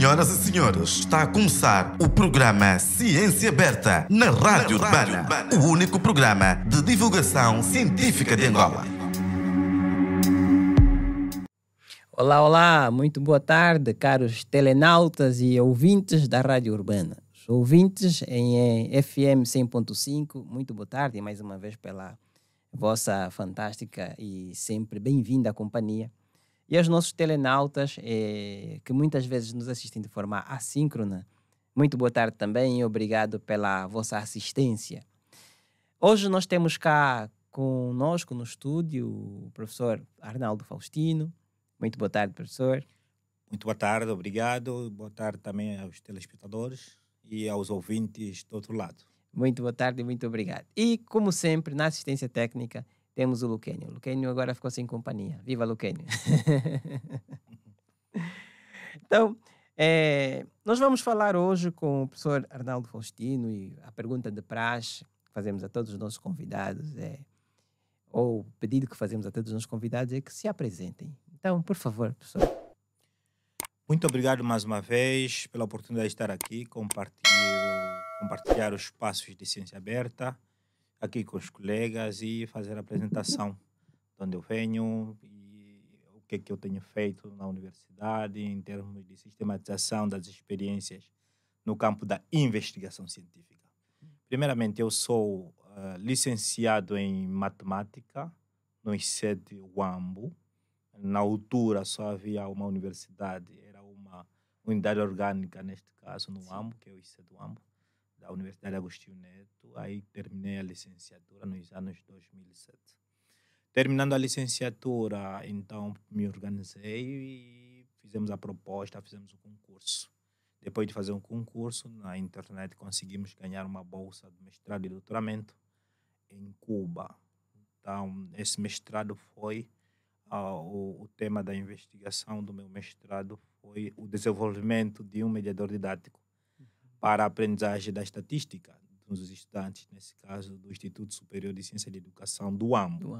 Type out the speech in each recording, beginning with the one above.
Senhoras e senhores, está a começar o programa Ciência Aberta na Rádio Urbana, o único programa de divulgação científica de Angola. Olá, olá, muito boa tarde, caros telenautas e ouvintes da Rádio Urbana. Os ouvintes em FM 100.5, muito boa tarde e mais uma vez pela vossa fantástica e sempre bem-vinda companhia. E aos nossos telenautas, que muitas vezes nos assistem de forma assíncrona, muito boa tarde também e obrigado pela vossa assistência. Hoje nós temos cá conosco no estúdio o professor Arnaldo Faustino. Muito boa tarde, professor. Muito boa tarde, obrigado. Boa tarde também aos telespectadores e aos ouvintes do outro lado. Muito boa tarde e muito obrigado. E, como sempre, na assistência técnica, temos o Luquênio. O Luquênio agora ficou sem companhia. Viva Luquênio! Então, nós vamos falar hoje com o professor Arnaldo Faustino e a pergunta de praxe que fazemos a todos os nossos convidados ou o pedido que fazemos a todos os nossos convidados é que se apresentem. Então, por favor, professor. Muito obrigado mais uma vez pela oportunidade de estar aqui, compartilhar os espaços de ciência aberta aqui com os colegas e fazer a apresentação de onde eu venho e o que é que eu tenho feito na universidade em termos de sistematização das experiências no campo da investigação científica. Primeiramente, eu sou licenciado em matemática no ICED Huambo. Na altura só havia uma universidade, era uma unidade orgânica, neste caso, no Huambo, que é o ICED Huambo, da Universidade Agostinho Neto. Aí terminei a licenciatura nos anos 2007. Terminando a licenciatura, então me organizei e fizemos a proposta, fizemos o concurso. Depois de fazer um concurso, na internet conseguimos ganhar uma bolsa de mestrado e doutoramento em Cuba. Então, esse mestrado foi o tema da investigação do meu mestrado foi o desenvolvimento de um mediador didático para a aprendizagem da estatística dos estudantes, nesse caso do Instituto Superior de Ciência e de Educação do Huambo.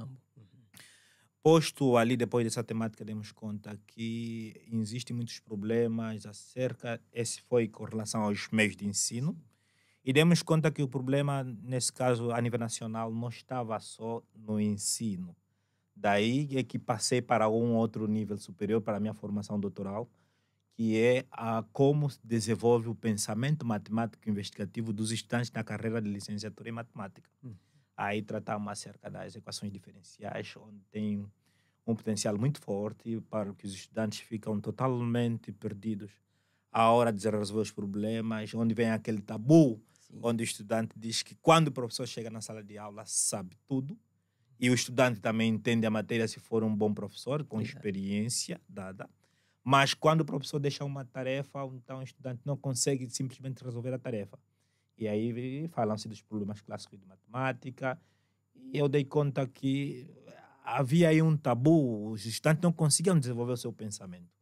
Posto ali, depois dessa temática, demos conta que existem muitos problemas esse foi com relação aos meios de ensino, e demos conta que o problema, nesse caso, a nível nacional, não estava só no ensino. Daí é que passei para um outro nível superior, para a minha formação doutoral, que é como se desenvolve o pensamento matemático investigativo dos estudantes na carreira de licenciatura em matemática. Aí tratamos acerca das equações diferenciais, onde tem um potencial muito forte para que os estudantes ficam totalmente perdidos à hora de resolver os problemas, onde vem aquele tabu, onde o estudante diz que quando o professor chega na sala de aula sabe tudo, e o estudante também entende a matéria se for um bom professor, com experiência dada. Mas quando o professor deixa uma tarefa, então o estudante não consegue simplesmente resolver a tarefa. E aí falam-se dos problemas clássicos de matemática. E eu dei conta que havia aí um tabu, os estudantes não conseguiam desenvolver o seu pensamento.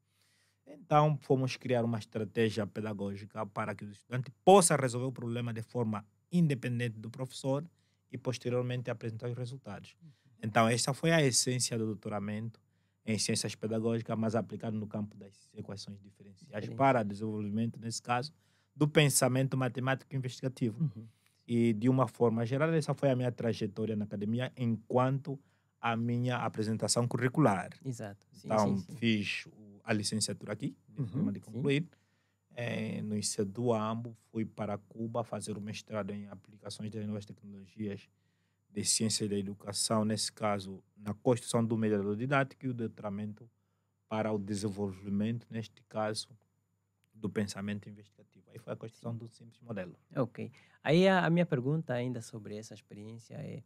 Então fomos criar uma estratégia pedagógica para que o estudante possa resolver o problema de forma independente do professor e posteriormente apresentar os resultados. Então essa foi a essência do doutoramento em ciências pedagógicas, mas aplicado no campo das equações diferenciais para desenvolvimento, nesse caso, do pensamento matemático investigativo. E de uma forma geral, essa foi a minha trajetória na academia enquanto a minha apresentação curricular. Exato. Então fiz a licenciatura aqui, de forma de concluir. No ICED do Huambo, fui para Cuba fazer o mestrado em aplicações das novas tecnologias de ciência e da educação, nesse caso, na construção do mediador didático e o doutoramento para o desenvolvimento, neste caso, do pensamento investigativo. Aí foi a construção do simples modelo. Ok. Aí a minha pergunta ainda sobre essa experiência é: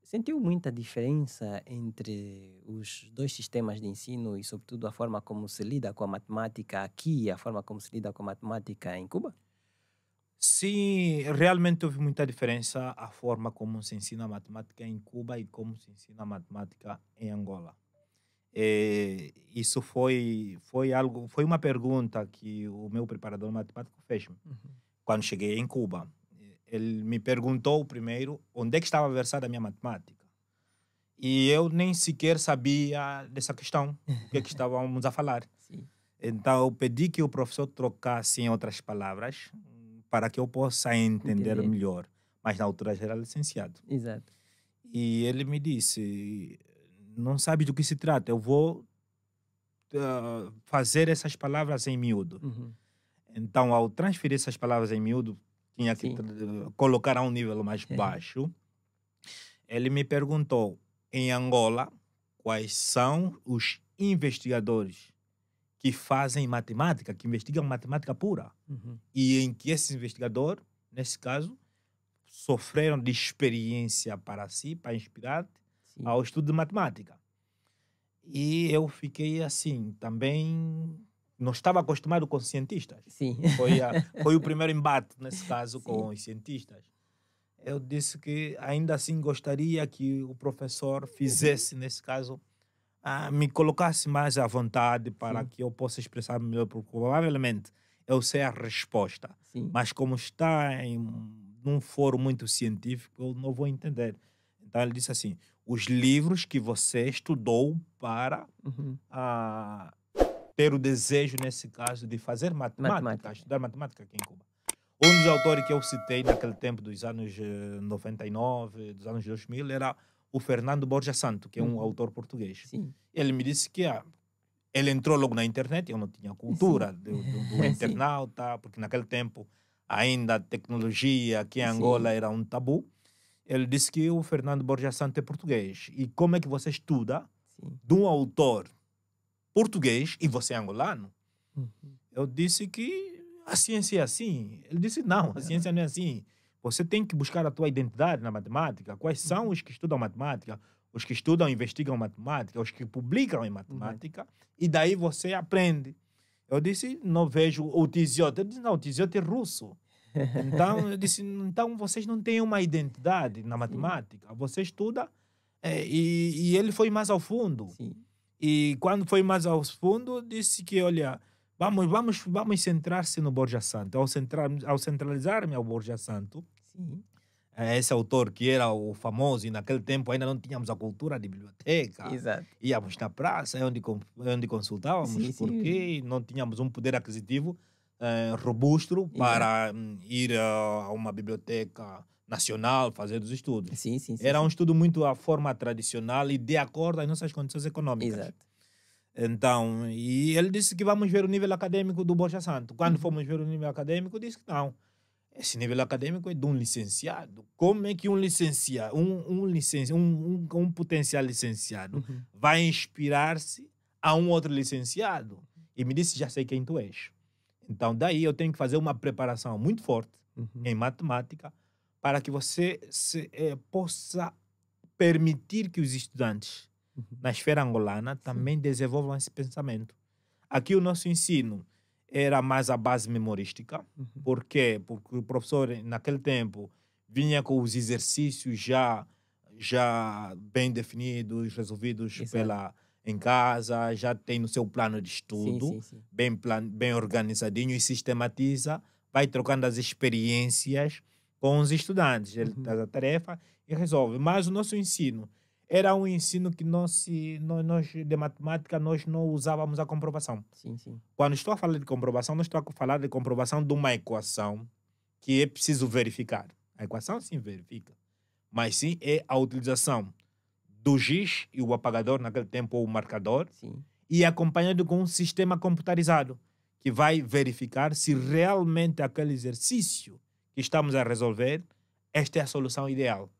sentiu muita diferença entre os dois sistemas de ensino e, sobretudo, a forma como se lida com a matemática aqui e a forma como se lida com a matemática em Cuba? Sim, realmente houve muita diferença a forma como se ensina a matemática em Cuba e como se ensina a matemática em Angola. Isso foi uma pergunta que o meu preparador matemático fez-me quando cheguei em Cuba. Ele me perguntou primeiro onde é que estava versada a minha matemática. E eu nem sequer sabia dessa questão, o que é que estávamos a falar. Então, eu pedi que o professor trocasse em outras palavras para que eu possa entender Entender. melhor. Mas na altura já era licenciado. Exato. E ele me disse, não sabe do que se trata, eu vou fazer essas palavras em miúdo. Uhum. Então, ao transferir essas palavras em miúdo, tinha que Sim. colocar a um nível mais baixo. Ele me perguntou, em Angola, quais são os investigadores que fazem matemática, que investigam matemática pura. Uhum. E em que esses investigadores, nesse caso, sofreram de experiência para si, para inspirar Sim. ao estudo de matemática. E eu fiquei assim, também não estava acostumado com cientistas. Sim. Foi o primeiro embate, nesse caso, Sim. com os cientistas. Eu disse que ainda assim gostaria que o professor fizesse, nesse caso, me colocasse mais à vontade para Sim. que eu possa expressar melhor, porque provavelmente eu sei a resposta, Sim. mas como está num fórum muito científico, eu não vou entender. Então ele disse assim, os livros que você estudou para Uhum. ter o desejo, nesse caso, de fazer matemática, Matemática. estudar matemática aqui em Cuba. Um dos autores que eu citei naquele tempo dos anos 99, dos anos 2000, era o Fernando Borja Santo, que é um Uhum. autor português. Sim. Ele me disse que ele entrou logo na internet, eu não tinha cultura do Sim. internauta, porque naquele tempo ainda a tecnologia aqui em Sim. Angola era um tabu. Ele disse que o Fernando Borja Santo é português. E como é que você estuda Sim. de um autor português e você é angolano? Uhum. Eu disse que a ciência é assim. Ele disse, não, a ciência não é assim. Você tem que buscar a tua identidade na matemática. Quais são os que estudam matemática? Os que estudam e investigam matemática, os que publicam em matemática, e daí você aprende. Eu disse, não vejo o Tiziote. Ele disse, não, o Tiziote é russo. Então, eu disse, então vocês não têm uma identidade na matemática. Você estuda, e ele foi mais ao fundo. Sim. E quando foi mais ao fundo, disse que, olha, vamos centrar-se no Borja Santo. Ao centralizar-me ao Borja Santo, Sim. esse autor que era o famoso, e naquele tempo ainda não tínhamos a cultura de biblioteca. Exato. Íamos na praça, é onde consultávamos, Sim, sim. porque não tínhamos um poder aquisitivo robusto para ir a uma biblioteca nacional, fazer os estudos. Sim, sim, sim. Era um sim. estudo muito à forma tradicional e de acordo às nossas condições econômicas. Exato. Então, e ele disse que vamos ver o nível acadêmico do Borja Santo. Quando fomos ver o nível acadêmico, disse que não. Esse nível acadêmico é de um licenciado. Como é que um licenciado, um potencial licenciado vai inspirar-se a um outro licenciado? E me disse, já sei quem tu és. Então, daí eu tenho que fazer uma preparação muito forte em matemática para que você possa permitir que os estudantes na esfera angolana também desenvolvam esse pensamento. Aqui o nosso ensino era mais a base memorística. Por quê? Porque o professor, naquele tempo, vinha com os exercícios já bem definidos, resolvidos em casa, já tem no seu plano de estudo, Sim. bem organizadinho, e sistematiza, vai trocando as experiências com os estudantes. Ele dá a tarefa e resolve. Mas o nosso ensino era um ensino que nós de matemática, nós não usávamos a comprovação. Sim, sim. Quando estou a falar de comprovação, não estou a falar de comprovação de uma equação que é preciso verificar. A equação sim verifica, mas sim é a utilização do giz e o apagador, naquele tempo, ou o marcador, Sim. e acompanhado com um sistema computarizado que vai verificar se realmente aquele exercício que estamos a resolver, esta é a solução ideal.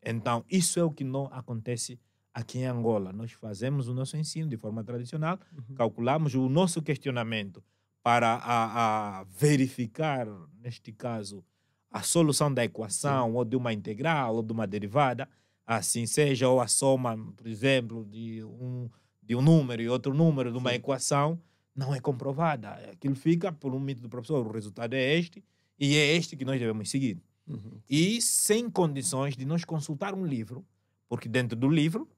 Então, isso é o que não acontece aqui em Angola. Nós fazemos o nosso ensino de forma tradicional, calculamos o nosso questionamento para verificar, neste caso, a solução da equação, ou de uma integral, ou de uma derivada, assim seja, ou a soma, por exemplo, de um número e outro número de uma equação, não é comprovada. Aquilo fica por um mito do professor, o resultado é este, e é este que nós devemos seguir. E sem condições de nós consultar um livro, porque dentro do livro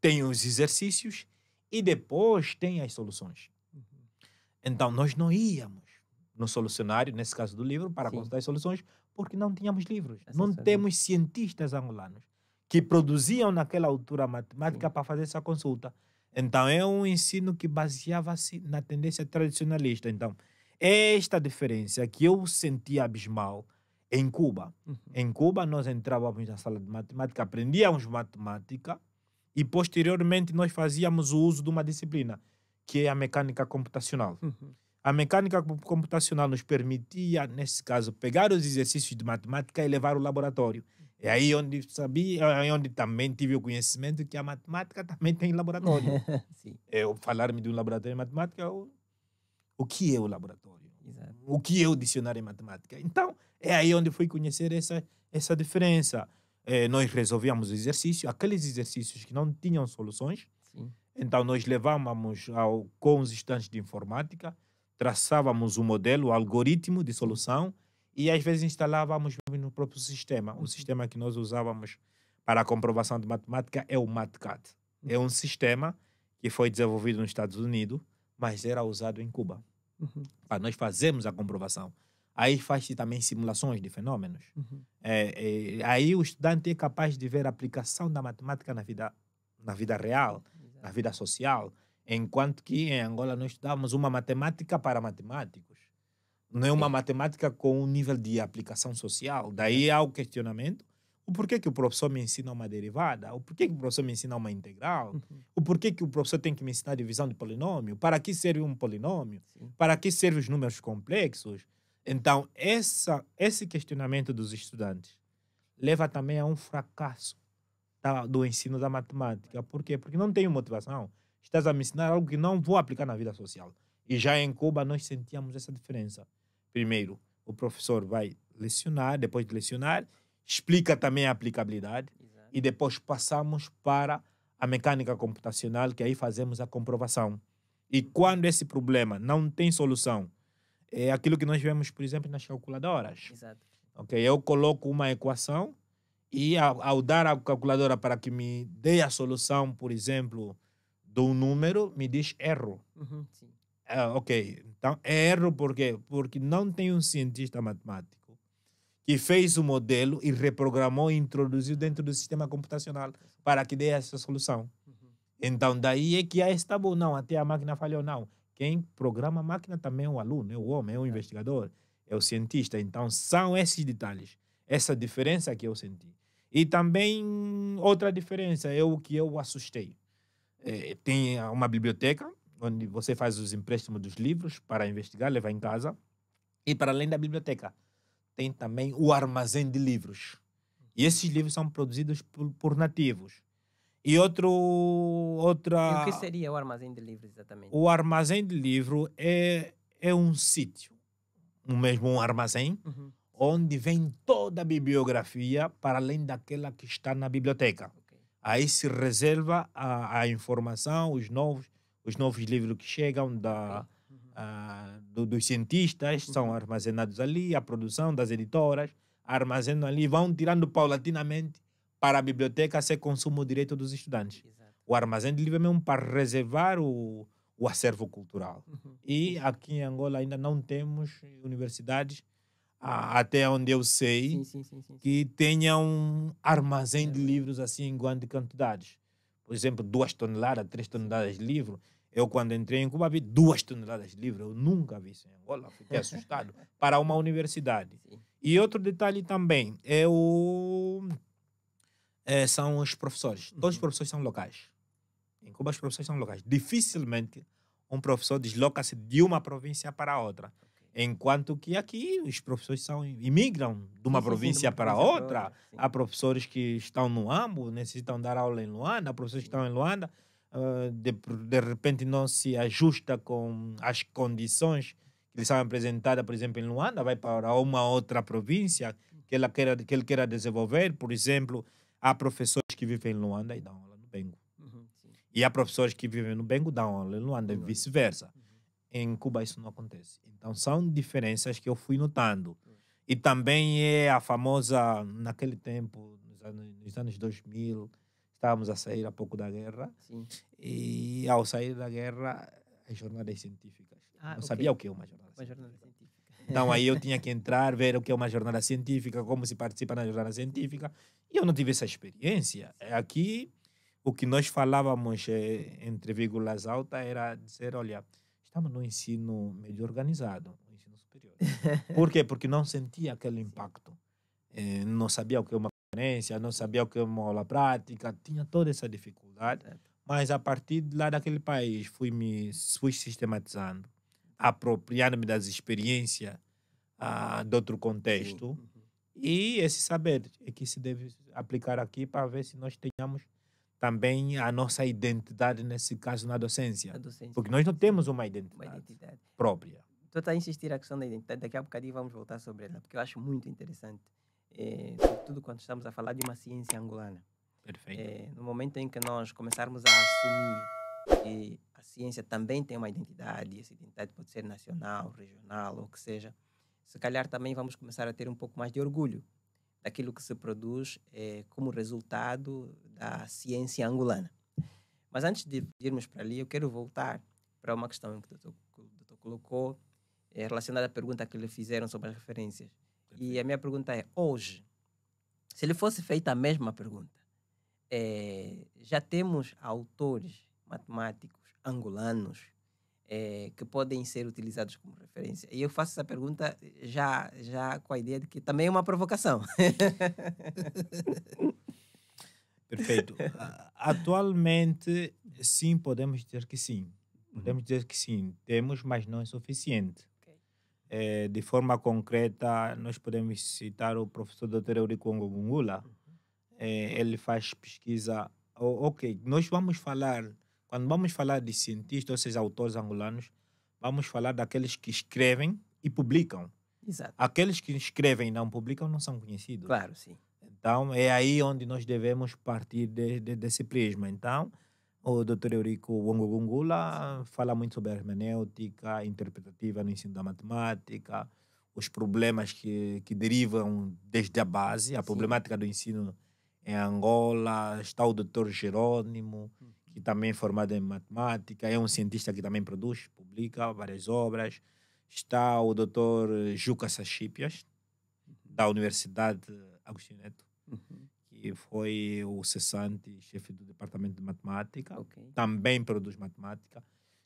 tem os exercícios e depois tem as soluções. Então, nós não íamos no solucionário, nesse caso do livro, para consultar as soluções, porque não tínhamos livros. Não temos cientistas angolanos que produziam naquela altura matemática para fazer essa consulta. Então, é um ensino que baseava-se na tendência tradicionalista. Então, é esta diferença que eu sentia abismal em Cuba. Em Cuba, nós entrávamos na sala de matemática, aprendíamos matemática e, posteriormente, nós fazíamos o uso de uma disciplina, que é a mecânica computacional. A mecânica computacional nos permitia, nesse caso, pegar os exercícios de matemática e levar ao laboratório. É aí onde sabia, é onde também tive o conhecimento que a matemática também tem laboratório. Sim, Eu falar-me de um laboratório de matemática, o que é o laboratório? exato. O que é o dicionário em matemática? Então, é aí onde fui conhecer essa diferença. Nós resolvíamos o exercício, aqueles exercícios que não tinham soluções. Sim. Então, nós levávamos com os estudantes de informática, traçávamos o modelo, o algoritmo de solução e, às vezes, instalávamos no próprio sistema. O sistema que nós usávamos para a comprovação de matemática é o MATCAD. É um sistema que foi desenvolvido nos Estados Unidos, mas era usado em Cuba. Para nós fazermos a comprovação. Aí faz-se também simulações de fenômenos. Aí o estudante é capaz de ver a aplicação da matemática na vida real, na vida social, enquanto que em Angola nós estudávamos uma matemática para matemáticos. Não é uma matemática com um nível de aplicação social. Daí há o questionamento: o porquê que o professor me ensina uma derivada? O porquê que o professor me ensina uma integral? O porquê que o professor tem que me ensinar a divisão de polinômio? Para que serve um polinômio? Para que servem os números complexos? Então, esse questionamento dos estudantes leva também a um fracasso do ensino da matemática. Por quê? Porque não tenho motivação. Estás a me ensinar algo que não vou aplicar na vida social. E já em Cuba nós sentíamos essa diferença. Primeiro, o professor vai lecionar, depois de lecionar, explica também a aplicabilidade. Exato. E depois passamos para a mecânica computacional, que aí fazemos a comprovação. E quando esse problema não tem solução, é aquilo que nós vemos, por exemplo, nas calculadoras. Exato. Okay? Eu coloco uma equação e ao dar à calculadora para que me dê a solução, por exemplo, de um número, me diz erro. Sim. Ok, então é erro por quê? Porque não tem um cientista matemático que fez o modelo e reprogramou e introduziu dentro do sistema computacional para que dê essa solução. Então daí é que há esse tabu. Não, até a máquina falhou. Não. Quem programa a máquina também é o aluno, é o homem, é o investigador, é o cientista. Então são esses detalhes, essa diferença que eu senti. E também outra diferença é o que eu assustei. Tem uma biblioteca onde você faz os empréstimos dos livros para investigar, levar em casa. E para além da biblioteca, tem também o armazém de livros. E esses livros são produzidos por nativos. E outra... E o que seria o armazém de livros, exatamente? O armazém de livro é um sítio, mesmo um armazém, onde vem toda a bibliografia para além daquela que está na biblioteca. Okay. Aí se reserva a informação, os novos livros que chegam dos cientistas, são armazenados ali, a produção das editoras, armazenam ali, vão tirando paulatinamente para a biblioteca ser consumo direto dos estudantes. Exato. O armazém de livro é mesmo para reservar o acervo cultural. E aqui em Angola ainda não temos universidades, até onde eu sei, que tenham um armazém de livros assim em grandes quantidades. Por exemplo, 2 toneladas, 3 toneladas de livro. Eu, quando entrei em Cuba, vi 2 toneladas de livro. Eu nunca vi isso em Angola. Fiquei assustado. Para uma universidade. Sim. E outro detalhe também são os professores. Todos os professores são locais. Em Cuba, os professores são locais. Dificilmente um professor desloca-se de uma província para outra. Enquanto que aqui os professores imigram de uma província para outra. Há professores que estão no Ambo, necessitam dar aula em Luanda. Há professores que estão em Luanda, de repente não se ajusta com as condições que lhes são apresentadas, por exemplo, em Luanda, vai para uma outra província que ele queira desenvolver. Por exemplo, há professores que vivem em Luanda e dão aula no Bengo. E há professores que vivem no Bengo e dão aula em Luanda e vice-versa. Em Cuba isso não acontece. Então são diferenças que eu fui notando. E também é a famosa, naquele tempo, nos anos 2000, estávamos a sair há pouco da guerra. Sim. E ao sair da guerra, as jornadas científicas. Não sabia o que é uma jornada científica. Então aí eu tinha que entrar, ver o que é uma jornada científica, como se participa na jornada científica. E eu não tive essa experiência. Aqui o que nós falávamos entre vírgulas altas era dizer, olha, estamos no ensino meio organizado, no ensino superior. Por quê? Porque não sentia aquele impacto. Não sabia o que é uma conferência, não sabia o que é uma aula prática, tinha toda essa dificuldade. Mas a partir de lá daquele país fui sistematizando, apropriando-me das experiências de outro contexto. E esse saber é que se deve aplicar aqui para ver se nós tenhamos também a nossa identidade, nesse caso, na docência. Porque nós não temos uma identidade própria. Tu estás a insistir na questão da identidade, daqui a bocadinho vamos voltar sobre ela, porque eu acho muito interessante. Sobretudo quando estamos a falar de uma ciência angolana. Perfeito. No momento em que nós começarmos a assumir que a ciência também tem uma identidade, essa identidade pode ser nacional, regional, ou o que seja, se calhar também vamos começar a ter um pouco mais de orgulho daquilo que se produz como resultado da ciência angolana. Mas antes de irmos para ali, eu quero voltar para uma questão que o doutor colocou, relacionada à pergunta que lhe fizeram sobre as referências. E a minha pergunta é, hoje, se lhe fosse feita a mesma pergunta, já temos autores matemáticos angolanos que podem ser utilizados como referência? E eu faço essa pergunta já com a ideia de que também é uma provocação. Perfeito. Atualmente, sim, podemos dizer que sim. Podemos dizer que sim, temos, mas não é suficiente. De forma concreta, nós podemos citar o professor Dr. Eurico Ngongula. Ele faz pesquisa. Nós vamos falar, quando vamos falar de cientistas, ou seja, autores angolanos, vamos falar daqueles que escrevem e publicam. Exato. Aqueles que escrevem e não publicam não são conhecidos. Claro, sim. Então, é aí onde nós devemos partir desse prisma. Então, o Dr. Eurico Ngongula fala muito sobre a hermenêutica interpretativa no ensino da matemática, os problemas que derivam desde a base, a problemática do ensino em Angola. Está o Dr. Jerônimo, que também é formado em matemática, é um cientista que também produz, publica várias obras. Está o Dr. Juca Sachipias, da Universidade Agostinho Neto, que foi o cessante chefe do departamento de matemática, também produz matemática.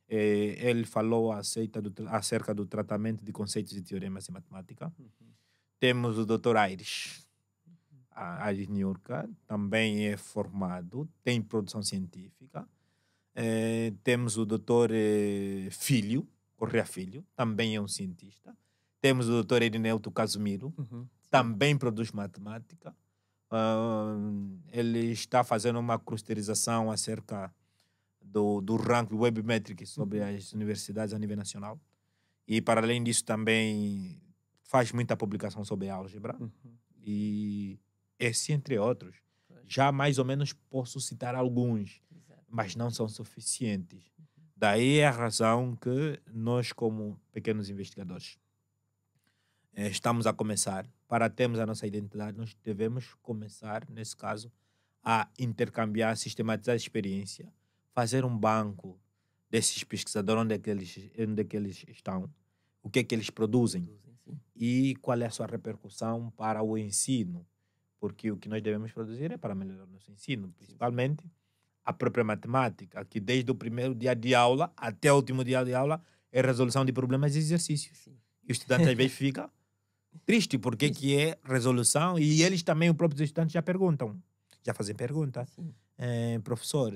Ele falou acerca do tratamento de conceitos e teoremas em matemática. Temos o Dr. Aires, Aires Niurka, também é formado, tem produção científica. Temos o Dr. Filho, Correa Filho, também é um cientista. Temos o Dr. Erineuto Casimiro, também produz matemática. Ele está fazendo uma clusterização acerca do ranking Webmetrics sobre as universidades a nível nacional. E, para além disso, também faz muita publicação sobre álgebra. E esse, entre outros. Já mais ou menos posso citar alguns, mas não são suficientes. Daí é a razão que nós, como pequenos investigadores, estamos a começar. Para termos a nossa identidade, nós devemos começar, nesse caso, a intercambiar, sistematizar a experiência, fazer um banco desses pesquisadores, onde é que eles estão, o que é que eles produzem e qual é a sua repercussão para o ensino. Porque o que nós devemos produzir é para melhorar o nosso ensino, principalmente a própria matemática, que desde o primeiro dia de aula até o último dia de aula é resolução de problemas e exercícios. E o estudante às vezes fica triste porque que é resolução, e eles também, os próprios estudantes, já perguntam, já fazem pergunta. Professor,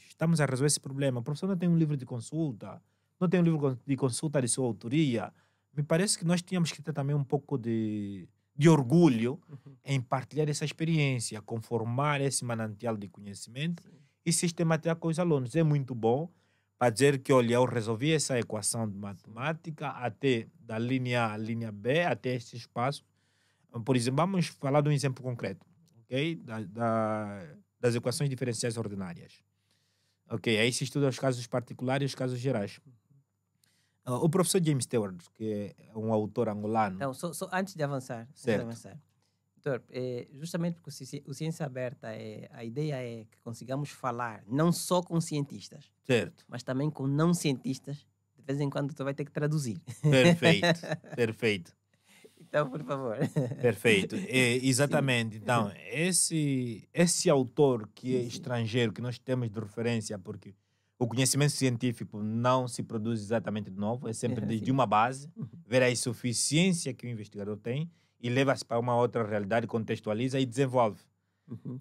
estamos a resolver esse problema. O professor não tem um livro de consulta, não tem um livro de consulta de sua autoria. Me parece que nós tínhamos que ter também um pouco de orgulho em partilhar essa experiência, conformar esse manancial de conhecimento e sistematizar com os alunos. É muito bom para dizer que, olha, eu resolvi essa equação de matemática até da linha A à linha B, até este espaço. Por exemplo, vamos falar de um exemplo concreto, ok? Das equações diferenciais ordinárias. Ok, aí se estuda os casos particulares e os casos gerais. O professor James Stewart, que é um autor angolano... Então, só antes de avançar, doutor, justamente porque o Ciência Aberta, a ideia é que consigamos falar não só com cientistas, certo, mas também com não cientistas. De vez em quando tu vai ter que traduzir. Perfeito, perfeito. Então, por favor. Perfeito. Exatamente. Então, esse autor que é estrangeiro, que nós temos de referência, porque o conhecimento científico não se produz exatamente de novo, é sempre de uma base, ver a insuficiência que o investigador tem e leva-se para uma outra realidade, contextualiza e desenvolve.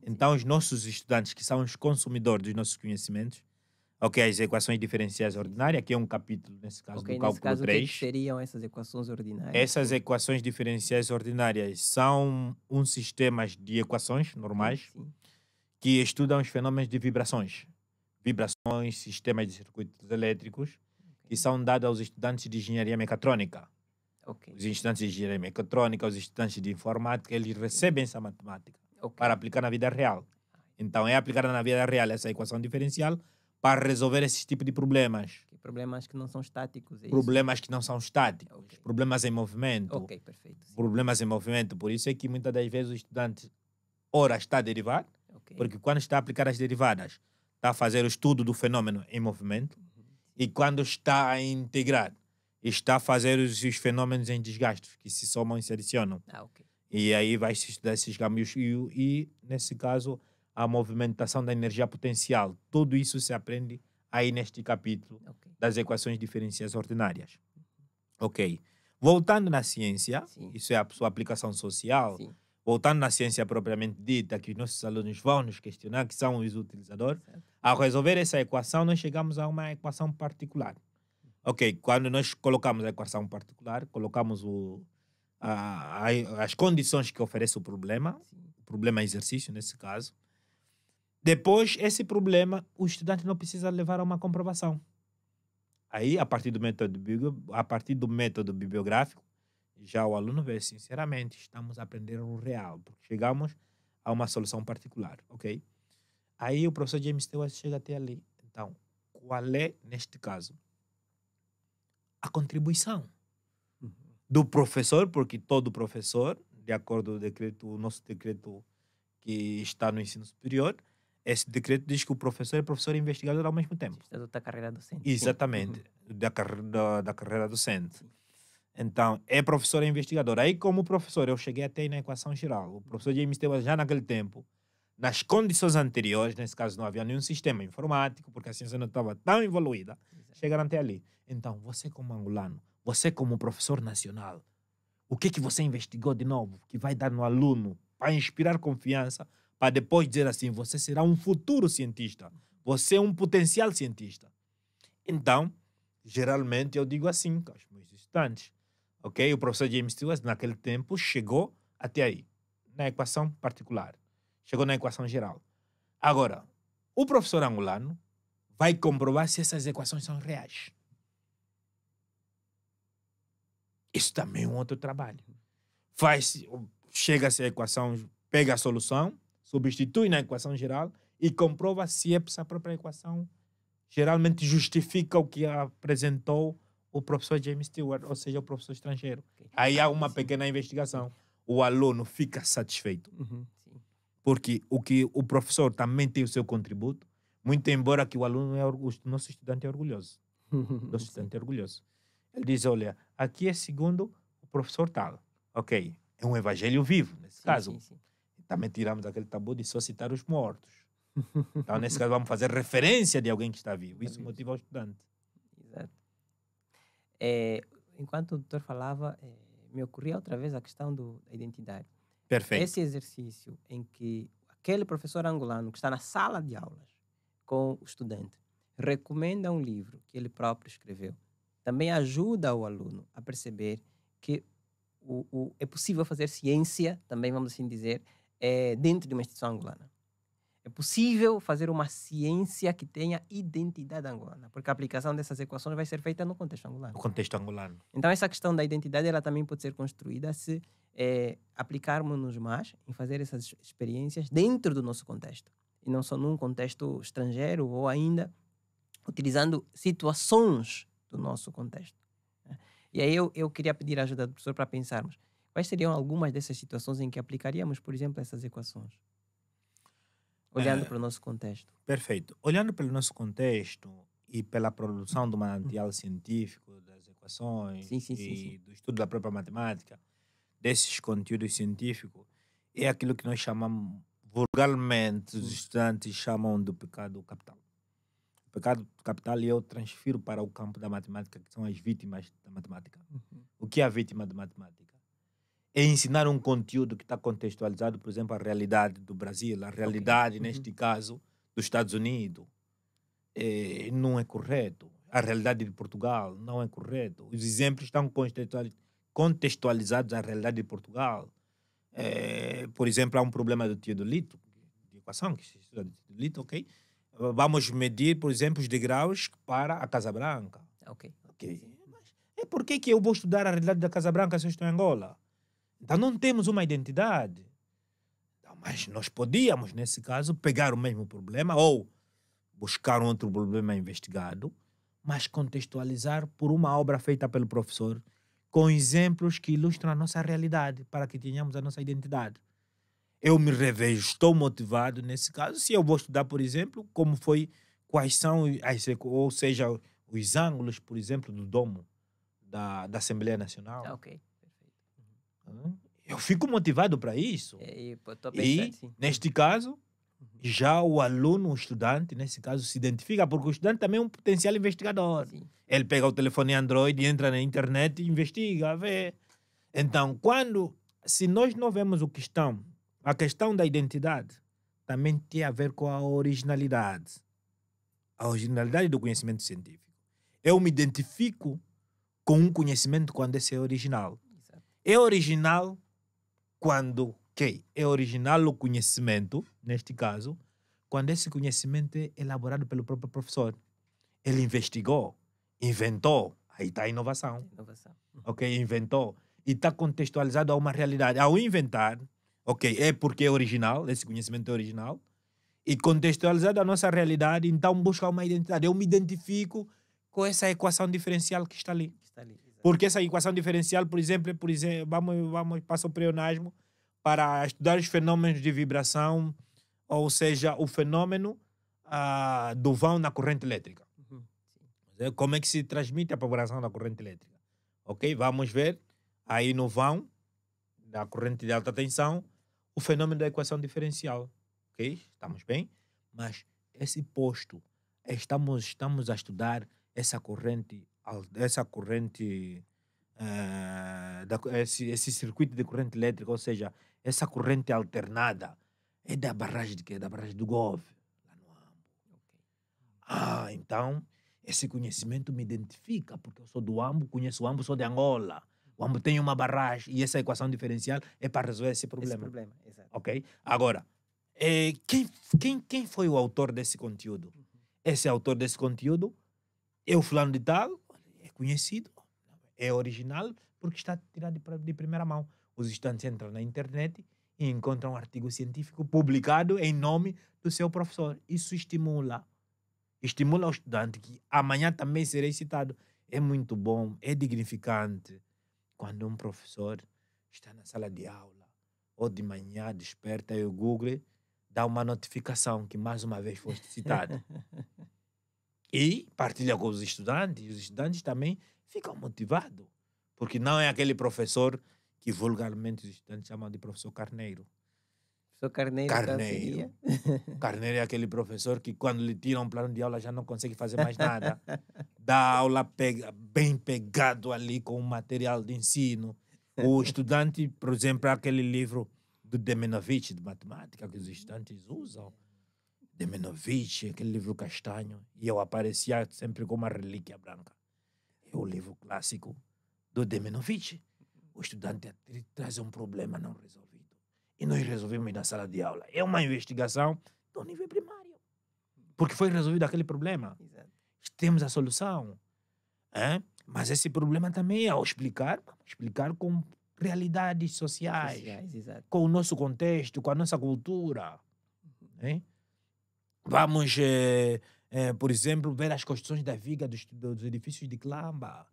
Então, os nossos estudantes, que são os consumidores dos nossos conhecimentos, ok, as equações diferenciais ordinárias, que é um capítulo, nesse caso, do cálculo Nesse caso, 3. o que seriam essas equações ordinárias? Essas equações diferenciais ordinárias são um sistema de equações normais que estudam os fenômenos de vibrações. Vibrações, sistemas de circuitos elétricos, que são dados aos estudantes de engenharia mecatrônica. Os estudantes de engenharia mecatrônica, os estudantes de informática, eles recebem essa matemática para aplicar na vida real. Então, é aplicada na vida real essa equação diferencial para resolver esse tipo de problemas. Problemas que não são estáticos. Problemas que não são estáticos. Problemas em movimento. Perfeito. Problemas em movimento. Por isso é que muitas das vezes o estudante, ora, está a derivar, porque quando está a aplicar as derivadas, está a fazer o estudo do fenômeno em movimento, e quando está a integrar, está a fazer os fenômenos em desgastes, que se somam e se adicionam. E aí vai se estudar esses câmbios. E, nesse caso, a movimentação da energia potencial. Tudo isso se aprende aí neste capítulo das equações diferenciais ordinárias. Ok. Voltando na ciência, isso é a sua aplicação social. Voltando na ciência propriamente dita, que os nossos alunos vão nos questionar, que são os utilizadores, ao resolver essa equação, nós chegamos a uma equação particular. Ok, quando nós colocamos a equação particular, colocamos as condições que oferece o problema exercício, nesse caso. Depois, esse problema, o estudante não precisa levar a uma comprovação. Aí, a partir do método bibliográfico, já o aluno vê, sinceramente, estamos a aprender o real, porque chegamos a uma solução particular, ok? Aí o professor James Stewart chega até ali. Então, qual é, neste caso, a contribuição do professor, porque todo professor, de acordo com o decreto, o nosso decreto que está no ensino superior, esse decreto diz que o professor é professor e investigador ao mesmo tempo. Estatuto da carreira docente. Exatamente, da carreira docente. Então, é professor e investigador. Aí, como professor, eu cheguei até aí na equação geral. O professor James Stewart, já naquele tempo, nas condições anteriores, nesse caso não havia nenhum sistema informático, porque a ciência não estava tão evoluída, chegaram até ali. Então, você como angolano, você como professor nacional, o que você investigou de novo, que vai dar no aluno, para inspirar confiança, para depois dizer assim, você será um futuro cientista, você é um potencial cientista. Então, geralmente eu digo assim aos meus estudantes, ok? O professor James Stewart, naquele tempo, chegou até aí, na equação particular. Chegou na equação geral. Agora, o professor angolano vai comprovar se essas equações são reais. Isso também é um outro trabalho. Chega-se a equação, pega a solução, substitui na equação geral e comprova se essa própria equação geralmente justifica o que apresentou o professor James Stewart, ou seja, o professor estrangeiro. Aí há uma pequena investigação. O aluno fica satisfeito. Porque o professor também tem o seu contributo, muito embora que o aluno, o nosso estudante é orgulhoso. Nosso estudante é orgulhoso. Ele diz, olha, aqui é segundo o professor tal. Ok, é um evangelho vivo, nesse caso. Também tiramos aquele tabu de só citar os mortos. Então, nesse caso, vamos fazer referência de alguém que está vivo. Isso motiva o estudante. Exato. Enquanto o doutor falava, me ocorria outra vez a questão da identidade. Perfeito. Esse exercício em que aquele professor angolano que está na sala de aulas com o estudante recomenda um livro que ele próprio escreveu, também ajuda o aluno a perceber que é possível fazer ciência, também vamos assim dizer, dentro de uma instituição angolana. É possível fazer uma ciência que tenha identidade angolana, porque a aplicação dessas equações vai ser feita no contexto angolano. No contexto angolano. Então, essa questão da identidade ela também pode ser construída se aplicarmos-nos mais em fazer essas experiências dentro do nosso contexto, e não só num contexto estrangeiro ou ainda utilizando situações do nosso contexto. E aí eu queria pedir a ajuda do professor para pensarmos quais seriam algumas dessas situações em que aplicaríamos, por exemplo, essas equações, olhando para o nosso contexto. Perfeito. Olhando pelo nosso contexto e pela produção do manancial científico, das equações Sim. do estudo da própria matemática, desses conteúdos científicos é aquilo que nós chamamos, vulgarmente, os estudantes chamam do pecado capital. O pecado capital eu transfiro para o campo da matemática, que são as vítimas da matemática. O que é a vítima da matemática? É ensinar um conteúdo que está contextualizado, por exemplo, a realidade do Brasil, a realidade, neste caso, dos Estados Unidos. Não é correto. A realidade de Portugal não é correto. Os exemplos estão contextualizados à realidade de Portugal. Por exemplo, há um problema do teodolito, de equação, que se estuda de teodolito, ok? Vamos medir, por exemplo, os degraus para a Casa Branca. Ok. Mas por que eu vou estudar a realidade da Casa Branca se eu estou em Angola? Então não temos uma identidade. Então, mas nós podíamos, nesse caso, pegar o mesmo problema ou buscar um outro problema investigado, mas contextualizar por uma obra feita pelo professor com exemplos que ilustram a nossa realidade para que tenhamos a nossa identidade. Eu me revejo, estou motivado nesse caso, se eu vou estudar, por exemplo, quais são, ou seja, os ângulos, por exemplo, do domo da Assembleia Nacional. Ok. Eu fico motivado para isso. Neste caso, já o aluno, o estudante, nesse caso, se identifica, porque o estudante também é um potencial investigador. Sim. Ele pega o telefone Android, entra na internet e investiga, vê. Então, se nós não vemos a questão da identidade também tem a ver com a originalidade. A originalidade do conhecimento científico. Eu me identifico com um conhecimento quando esse é original. Exato. É original quando... É original o conhecimento, neste caso, quando esse conhecimento é elaborado pelo próprio professor. Ele investigou, inventou, aí está a inovação. Ok, inventou. E está contextualizado a uma realidade. Ao inventar, é porque é original, esse conhecimento é original, e contextualizado a nossa realidade, então busca uma identidade. Eu me identifico com essa equação diferencial que está ali. Porque essa equação diferencial, por exemplo, vamos para o pleonasmo, para estudar os fenômenos de vibração, ou seja, o fenômeno do vão na corrente elétrica. Como é que se transmite a propagação da corrente elétrica? Ok, vamos ver aí no vão da corrente de alta tensão o fenômeno da equação diferencial. Ok, estamos bem? Mas esse posto, estamos a estudar essa corrente, esse circuito de corrente elétrica, ou seja, essa corrente alternada é da barragem de quê? Da barragem do Gove, lá no Ambo. Então, esse conhecimento me identifica, porque eu sou do Ambo, conheço o Ambo, sou de Angola. O Ambo tem uma barragem e essa equação diferencial é para resolver esse problema. Exato. Ok? Agora, quem foi o autor desse conteúdo? Esse autor desse conteúdo é o fulano de tal, é conhecido, é original, porque está tirado de primeira mão. Os estudantes entram na internet e encontram um artigo científico publicado em nome do seu professor. Isso estimula o estudante que amanhã também serei citado. É muito bom, é dignificante quando um professor está na sala de aula ou de manhã desperta e o Google dá uma notificação que mais uma vez foste citado. E partilha com os estudantes também ficam motivados, porque não é aquele professor que vulgarmente os estudantes chamam de professor Carneiro. Professor Carneiro. Carneiro é aquele professor que quando lhe tiram um plano de aula já não consegue fazer mais nada. Dá aula bem pegado ali com o material de ensino. O estudante, por exemplo, aquele livro do Demenovich de matemática que os estudantes usam. Demenovich, aquele livro castanho. E eu aparecia sempre com uma relíquia branca. É o livro clássico do Demenovich. O estudante traz um problema não resolvido. E nós resolvemos na sala de aula. É uma investigação do nível primário. Porque foi resolvido aquele problema. Exato. Temos a solução. Mas esse problema também é ao explicar com realidades sociais. Exato. Com o nosso contexto, com a nossa cultura. Vamos, por exemplo, ver as construções da viga dos edifícios de Clambá.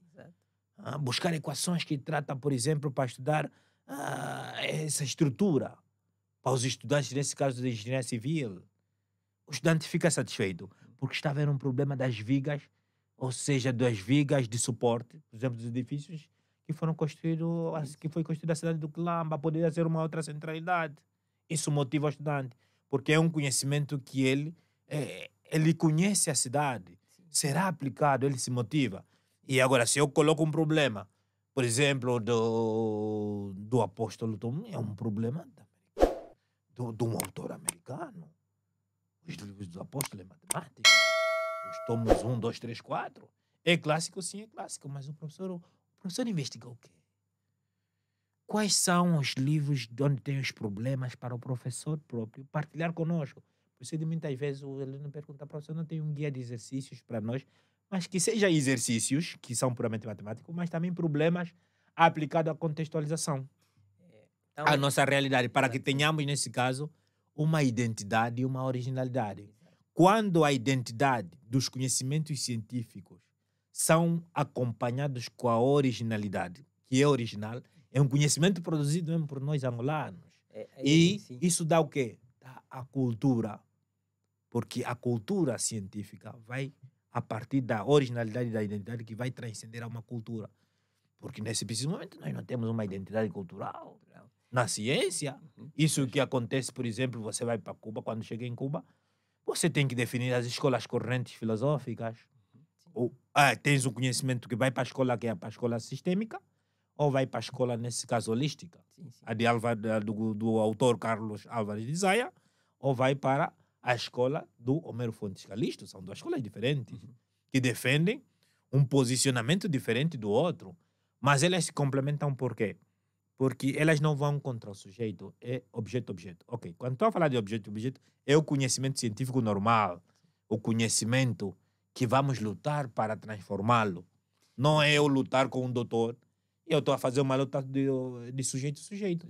Buscar equações que tratam, por exemplo, para estudar essa estrutura. Para os estudantes, nesse caso da engenharia civil. O estudante fica satisfeito, porque está a ver um problema das vigas, ou seja, das vigas de suporte, por exemplo, dos edifícios, que foram construídos, que foi construída a cidade do Quilamba, poderia ser uma outra centralidade. Isso motiva o estudante, porque é um conhecimento que ele conhece a cidade, será aplicado, ele se motiva. E agora, se eu coloco um problema, por exemplo, do apóstolo Tom, é um problema de um autor americano. Os livros do apóstolo é matemática. Os tomos 1, 2, 3, 4. É clássico, sim, é clássico, mas o professor investiga o quê? Quais são os livros de onde tem os problemas para o professor próprio partilhar conosco? Por isso, muitas vezes, o aluno pergunta, professor, não tem um guia de exercícios para nós, mas que seja exercícios, que são puramente matemáticos, mas também problemas aplicados à contextualização, Então, à nossa realidade, para que tenhamos, nesse caso, uma identidade e uma originalidade. Quando a identidade dos conhecimentos científicos são acompanhados com a originalidade, que é original, é um conhecimento produzido mesmo por nós angolanos. E sim. isso dá o quê? Dá a cultura. Porque a cultura científica vai a partir da originalidade e da identidade que vai transcender a uma cultura. Porque nesse preciso momento nós não temos uma identidade cultural. Na ciência, isso que acontece, por exemplo, você vai para Cuba, quando chega em Cuba, você tem que definir as escolas correntes filosóficas. Ou, tens o conhecimento que vai para a escola, que é para a escola sistêmica, ou vai para a escola, nesse caso, holística, a de do autor Carlos Álvares de Zaya, ou vai para a escola do Homero Fontes Calixto. São duas escolas diferentes, que defendem um posicionamento diferente do outro, mas elas se complementam por quê? Porque elas não vão contra o sujeito, é objeto-objeto. Ok, quando estou a falar de objeto-objeto, é o conhecimento científico normal, o conhecimento que vamos lutar para transformá-lo. Não é eu lutar com um doutor, eu estou a fazer uma luta de sujeito-sujeito.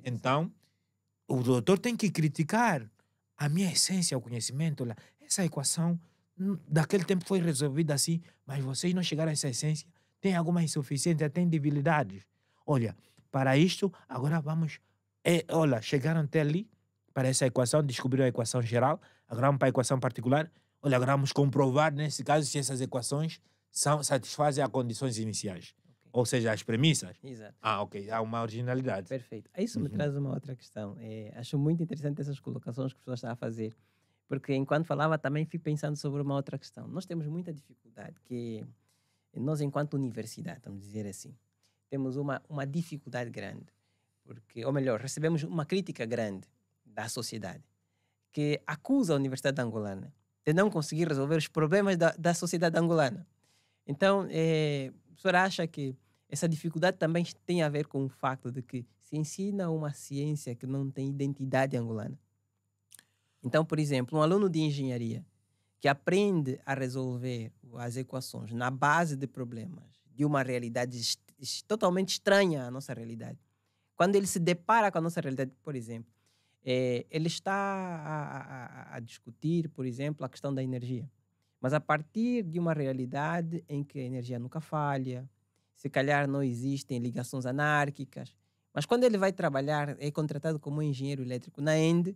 Então, o doutor tem que criticar a minha essência, o conhecimento. Essa equação, daquele tempo foi resolvida assim, mas vocês não chegaram a essa essência, tem alguma insuficiência, tem debilidades. Olha, para isto, agora vamos... olha, chegaram até ali, para essa equação, descobriram a equação geral, agora vamos para a equação particular. Olha, agora vamos comprovar, nesse caso, se essas equações satisfazem as condições iniciais. Ou seja, as premissas. Exato. Ok, há uma originalidade. Perfeito. Isso me traz uma outra questão. Acho muito interessante essas colocações que o professor está a fazer, porque enquanto falava também fui pensando sobre uma outra questão. Nós temos muita dificuldade, que nós, enquanto universidade, vamos dizer assim, temos uma dificuldade grande, porque, ou melhor, recebemos uma crítica grande da sociedade, que acusa a Universidade Angolana de não conseguir resolver os problemas da sociedade angolana. Então, o professor acha que essa dificuldade também tem a ver com o facto de que se ensina uma ciência que não tem identidade angolana? Então, por exemplo, um aluno de engenharia que aprende a resolver as equações na base de problemas de uma realidade totalmente estranha à nossa realidade, quando ele se depara com a nossa realidade, por exemplo, ele está a discutir, por exemplo, a questão da energia, mas a partir de uma realidade em que a energia nunca falha, se calhar não existem ligações anárquicas, mas quando ele vai trabalhar, é contratado como engenheiro elétrico na ENDE,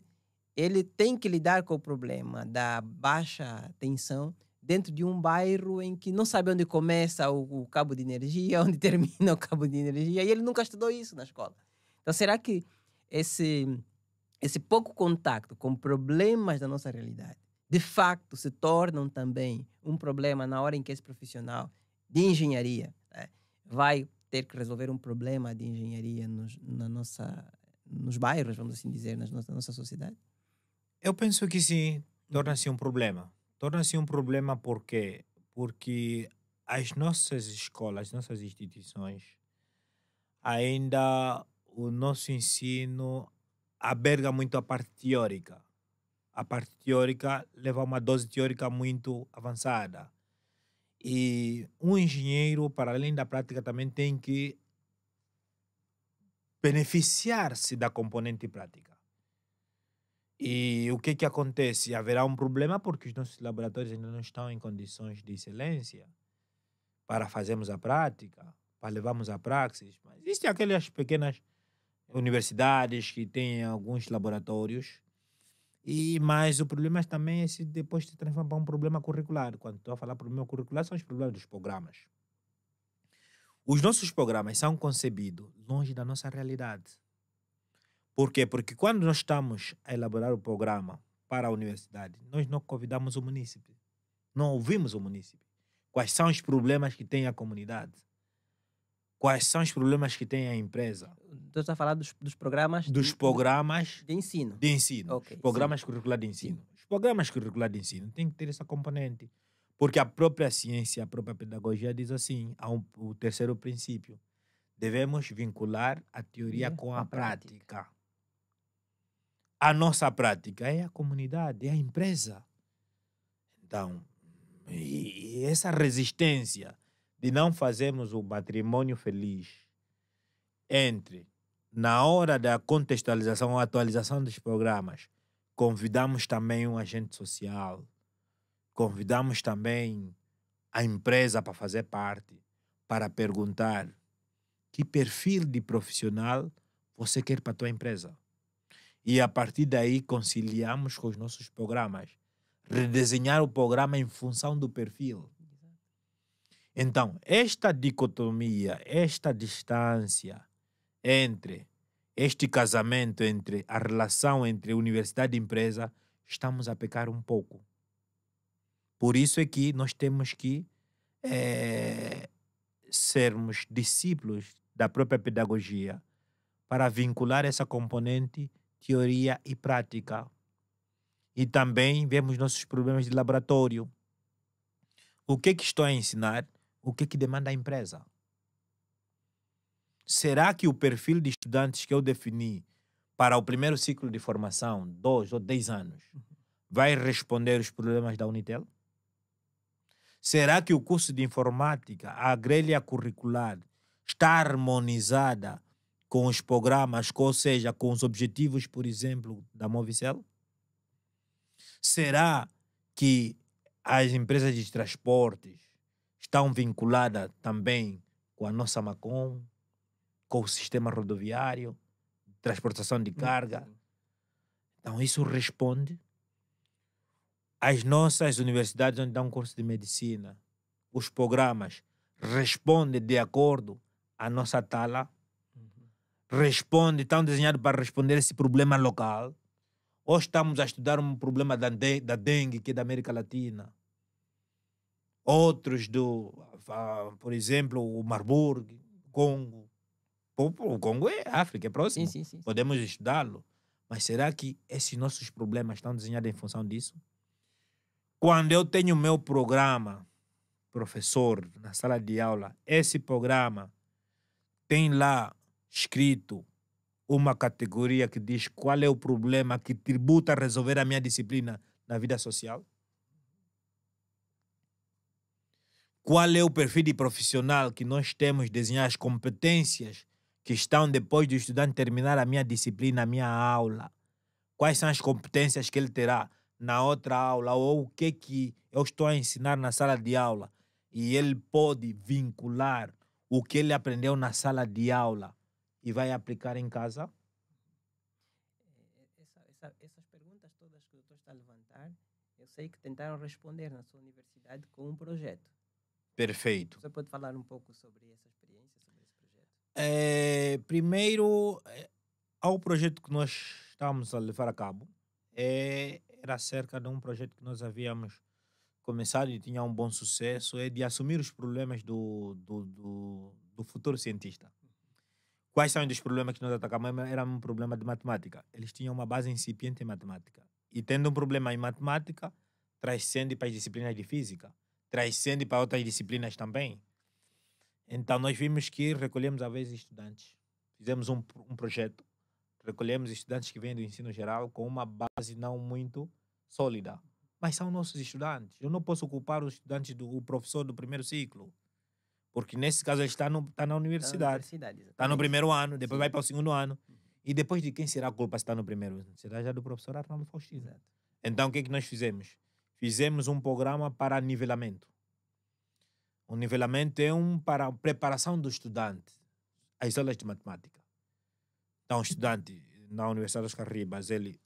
ele tem que lidar com o problema da baixa tensão dentro de um bairro em que não sabe onde começa o cabo de energia, onde termina o cabo de energia, e ele nunca estudou isso na escola. Então, será que esse pouco contato com problemas da nossa realidade, de facto, se tornam também um problema na hora em que esse profissional de engenharia, né, vai ter que resolver um problema de engenharia nos bairros, vamos assim dizer, na nossa sociedade? Eu penso que sim, torna-se um problema. Torna-se um problema porque as nossas escolas, as nossas instituições, ainda o nosso ensino alberga muito a parte teórica. A parte teórica leva a uma dose teórica muito avançada. E um engenheiro, para além da prática, também tem que beneficiar-se da componente prática. E o que acontece? Haverá um problema porque os nossos laboratórios ainda não estão em condições de excelência para fazermos a prática, para levarmos a praxis. Mas existem aquelas pequenas universidades que têm alguns laboratórios, mas o problema também é se depois se transforma para um problema curricular. Quando estou a falar problema curricular, são os problemas dos programas. Os nossos programas são concebidos longe da nossa realidade. Por quê? Porque quando nós estamos a elaborar o programa para a universidade, nós não convidamos o munícipe. Não ouvimos o munícipe. Quais são os problemas que tem a comunidade? Quais são os problemas que tem a empresa? Tu está a falar dos programas Dos programas de ensino. de ensino. Ok, Os programas curriculares de ensino. Os programas curriculares de ensino têm que ter essa componente. Porque a própria ciência, a própria pedagogia diz assim, o terceiro princípio. Devemos vincular a teoria com a prática. A nossa prática é a comunidade, é a empresa. Então, e essa resistência de não fazermos o matrimônio feliz entre, na hora da contextualização ou atualização dos programas, convidamos também um agente social, convidamos também a empresa para fazer parte, para perguntar que perfil de profissional você quer para a tua empresa. E a partir daí conciliamos com os nossos programas. Redesenhar o programa em função do perfil. Então, esta dicotomia, esta distância entre este casamento, entre a relação entre universidade e empresa, estamos a pecar um pouco. Por isso é que nós temos que sermos discípulos da própria pedagogia para vincular essa componente teoria e prática. E também vemos nossos problemas de laboratório. O que estou a ensinar? O que demanda a empresa? Será que o perfil de estudantes que eu defini para o primeiro ciclo de formação, 2 ou 10 anos, vai responder os problemas da Unitel? Será que o curso de informática, a grelha curricular, está harmonizada com os programas, ou seja, com os objetivos, por exemplo, da Movicel? Será que as empresas de transportes estão vinculadas também com a nossa Macom, com o sistema rodoviário, transportação de carga? Então, isso responde às nossas universidades onde dão curso de medicina. Os programas respondem de acordo à nossa tala, estão desenhados para responder esse problema local. Ou estamos a estudar um problema da dengue, que é da América Latina. Outros por exemplo, o Marburg, Congo. O Congo é África, é próximo. Sim. Podemos estudá-lo. Mas será que esses nossos problemas estão desenhados em função disso? Quando eu tenho o meu programa, professor, na sala de aula, esse programa tem lá escrito uma categoria que diz qual é o problema que tributa a resolver a minha disciplina na vida social? Qual é o perfil de profissional que nós temos de desenhar, as competências que estão depois do estudante terminar a minha disciplina, a minha aula? Quais são as competências que ele terá na outra aula, ou o que eu estou a ensinar na sala de aula e ele pode vincular o que ele aprendeu na sala de aula e vai aplicar em casa? Essas perguntas todas que o doutor está a levantar, eu sei que tentaram responder na sua universidade com um projeto. Perfeito. Você pode falar um pouco sobre essa experiência, sobre esse projeto? Primeiro, ao projeto que nós estávamos a levar a cabo, era acerca de um projeto que nós havíamos começado e tinha um bom sucesso, é de assumir os problemas do futuro cientista. Quais são os problemas que nós atacamos? Era um problema de matemática. Eles tinham uma base incipiente em matemática. E tendo um problema em matemática, transcende para as disciplinas de física, transcende para outras disciplinas também. Então, nós vimos que recolhemos, às vezes, estudantes. Fizemos um projeto. Recolhemos estudantes que vêm do ensino geral com uma base não muito sólida. Mas são nossos estudantes. Eu não posso ocupar os estudantes o professor do primeiro ciclo. Porque, nesse caso, ele está na universidade. Está no primeiro ano, depois vai para o segundo ano. E depois de quem será a culpa se está no primeiro ano? Será já do professor Arnaldo Faustino. Exato. Então, o que nós fizemos? Fizemos um programa para nivelamento. O nivelamento é para a preparação do estudante às aulas de matemática. Então, o estudante na Universidade dos Carribas, ele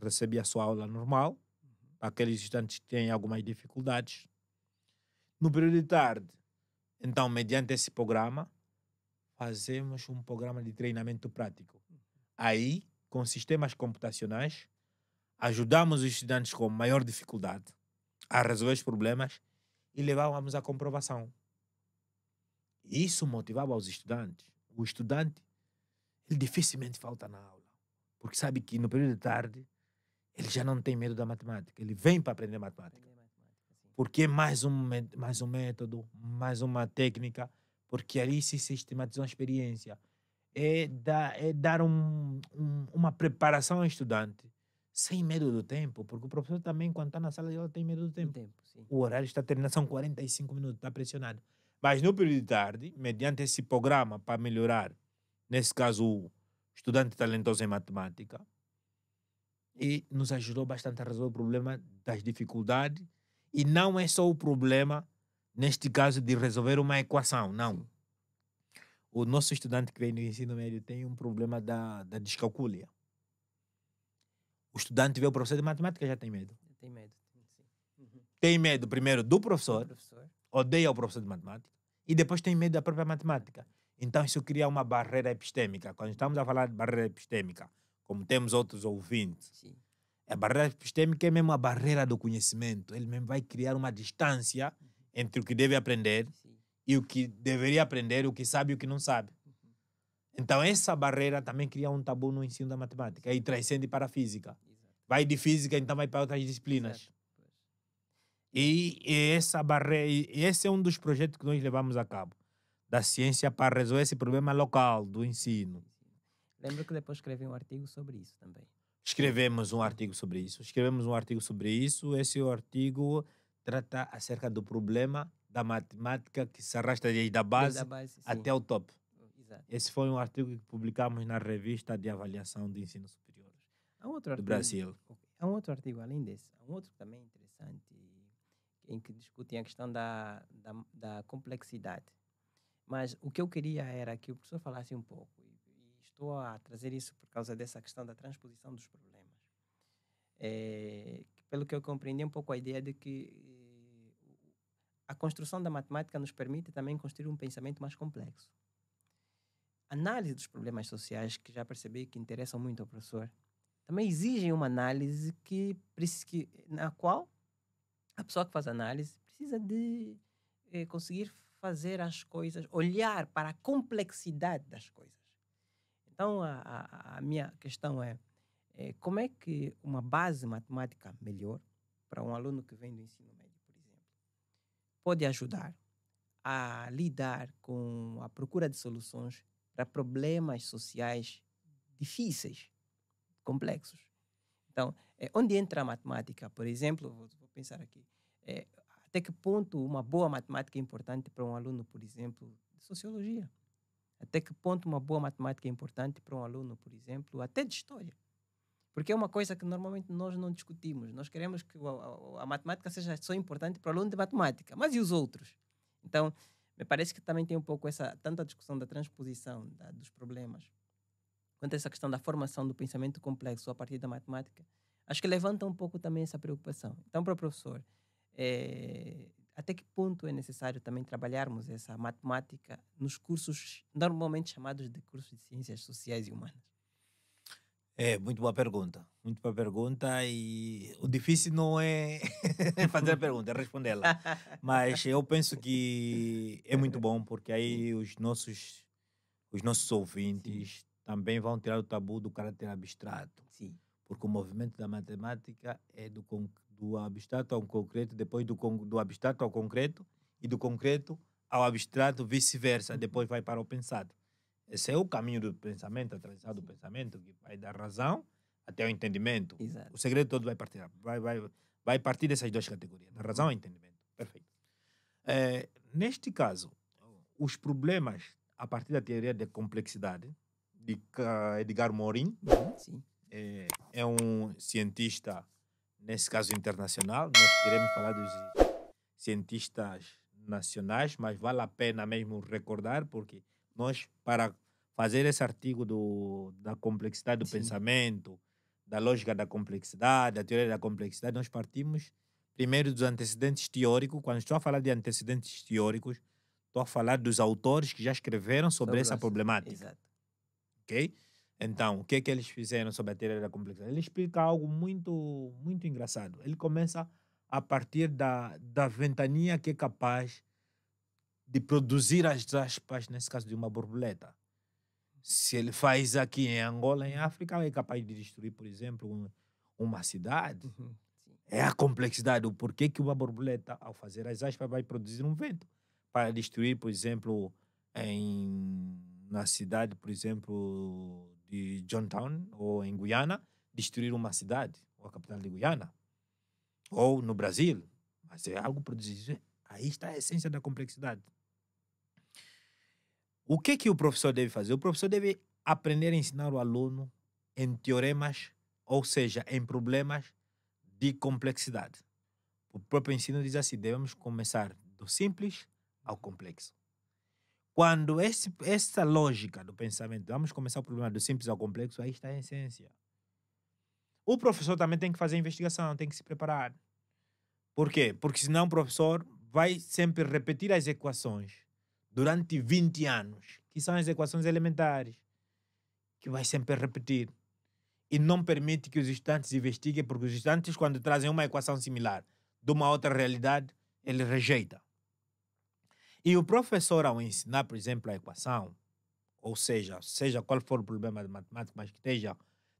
recebe a sua aula normal, para aqueles estudantes que têm algumas dificuldades. No período de tarde, Então, mediante esse programa, fazemos um programa de treinamento prático. Aí, com sistemas computacionais, ajudamos os estudantes com maior dificuldade a resolver os problemas e levávamos à comprovação. Isso motivava os estudantes. O estudante, ele dificilmente falta na aula, porque sabe que no período de tarde ele já não tem medo da matemática. Ele vem para aprender matemática. Porque é mais um método, mais uma técnica, porque ali se sistematiza uma experiência. É dar uma preparação ao estudante sem medo do tempo, porque o professor também, quando está na sala de aula, tem medo do tempo. Sim. O horário está terminando, são 45 minutos, está pressionado. Mas no período de tarde, mediante esse programa para melhorar, nesse caso, o estudante talentoso em matemática, e nos ajudou bastante a resolver o problema das dificuldades. E não é só o problema, neste caso, de resolver uma equação, não. Sim. O nosso estudante que vem no ensino médio tem um problema da descalculia. O estudante vê o professor de matemática já tem medo. Tem medo, sim. Tem medo primeiro do professor, Professor. odeia o professor de matemática, e depois tem medo da própria matemática. Então isso cria uma barreira epistêmica. Quando estamos a falar de barreira epistêmica, como temos outros ouvintes, Sim. a barreira epistêmica é mesmo a barreira do conhecimento. Ele mesmo vai criar uma distância entre o que deve aprender Sim. e o que deveria aprender, o que sabe e o que não sabe. Então essa barreira também cria um tabu no ensino da matemática e transcende para a física. Exato. Vai de física, então vai para outras disciplinas. Exato. Pois. E essa barreira, e esse é um dos projetos que nós levamos a cabo, da ciência para resolver esse problema local do ensino. Lembro que depois escrevi um artigo sobre isso também. Escrevemos um artigo sobre isso. Esse artigo trata acerca do problema da matemática que se arrasta desde a base, Sim. até o top. Exato. Esse foi um artigo que publicamos na revista de avaliação de ensino superior Há um outro do artigo, Brasil. Há um outro artigo, além desse, há um outro também interessante, em que discutem a questão da complexidade. Mas o que eu queria era que o professor falasse um pouco, e estou a trazer isso por causa dessa questão da transposição dos problemas. Pelo que eu compreendi um pouco a ideia de que a construção da matemática nos permite também construir um pensamento mais complexo. Análise dos problemas sociais, que já percebi que interessam muito ao professor, também exigem uma análise na qual a pessoa que faz análise precisa de conseguir fazer as coisas, olhar para a complexidade das coisas. Então, a minha questão é como é que uma base matemática melhor para um aluno que vem do ensino médio, por exemplo, pode ajudar a lidar com a procura de soluções para problemas sociais difíceis, complexos. Então, onde entra a matemática, por exemplo, vou pensar aqui, até que ponto uma boa matemática é importante para um aluno, por exemplo, de sociologia? Até que ponto uma boa matemática é importante para um aluno, por exemplo, até de história? Porque é uma coisa que normalmente nós não discutimos. Nós queremos que a matemática seja só importante para o aluno de matemática, mas e os outros? Então, me parece que também tem um pouco tanto a discussão da transposição dos problemas, quanto essa questão da formação do pensamento complexo a partir da matemática, acho que levanta um pouco também essa preocupação. Então, para o professor, até que ponto é necessário também trabalharmos essa matemática nos cursos normalmente chamados de cursos de ciências sociais e humanas? Muito boa pergunta. Muito boa pergunta, e o difícil não é fazer a pergunta, é respondê-la. Mas eu penso que é muito bom, porque aí os nossos ouvintes também vão tirar o tabu do caráter abstrato. Sim. Porque o movimento da matemática é do abstrato ao concreto, depois do abstrato ao concreto, e do concreto ao abstrato, vice-versa, depois vai para o pensado. Esse é o caminho do pensamento, a transição do pensamento, que vai da razão até o entendimento. Exato. O segredo todo vai partir dessas duas categorias, da razão ao entendimento. Perfeito. Neste caso, os problemas, a partir da teoria da complexidade, de Edgar Morin, Sim. é um cientista, nesse caso internacional. Nós queremos falar dos cientistas nacionais, mas vale a pena mesmo recordar, porque nós, para fazer esse artigo da complexidade do Sim. pensamento, da lógica da complexidade, da teoria da complexidade, nós partimos primeiro dos antecedentes teóricos. Quando estou a falar de antecedentes teóricos, Estou a falar dos autores que já escreveram sobre essa problemática. Exato. Ok? Então, o que é que eles fizeram sobre a teoria da complexidade? Ele explica algo muito, muito engraçado. Ele começa a partir da ventania que é capaz de produzir as aspas, nesse caso de uma borboleta. Se ele faz aqui em Angola, em África, é capaz de destruir, por exemplo, uma cidade. Sim. É a complexidade, o porquê que uma borboleta, ao fazer as aspas, vai produzir um vento para destruir, por exemplo, na cidade, por exemplo, de Johntown, ou em Guiana, destruir uma cidade, ou a capital de Guiana, ou no Brasil. Mas é algo produzido. Aí está a essência da complexidade. O que o professor deve fazer? O professor deve aprender a ensinar o aluno em teoremas, ou seja, em problemas de complexidade. O próprio ensino diz assim, devemos começar do simples ao complexo. Quando essa lógica do pensamento, vamos começar o problema do simples ao complexo, aí está a essência. O professor também tem que fazer investigação, tem que se preparar. Por quê? Porque senão o professor vai sempre repetir as equações durante 20 anos, que são as equações elementares, que vai sempre repetir. E não permite que os estudantes investiguem, porque os estudantes, quando trazem uma equação similar de uma outra realidade, ele rejeita. E o professor, ao ensinar, por exemplo, a equação, ou seja qual for o problema de matemática, mas que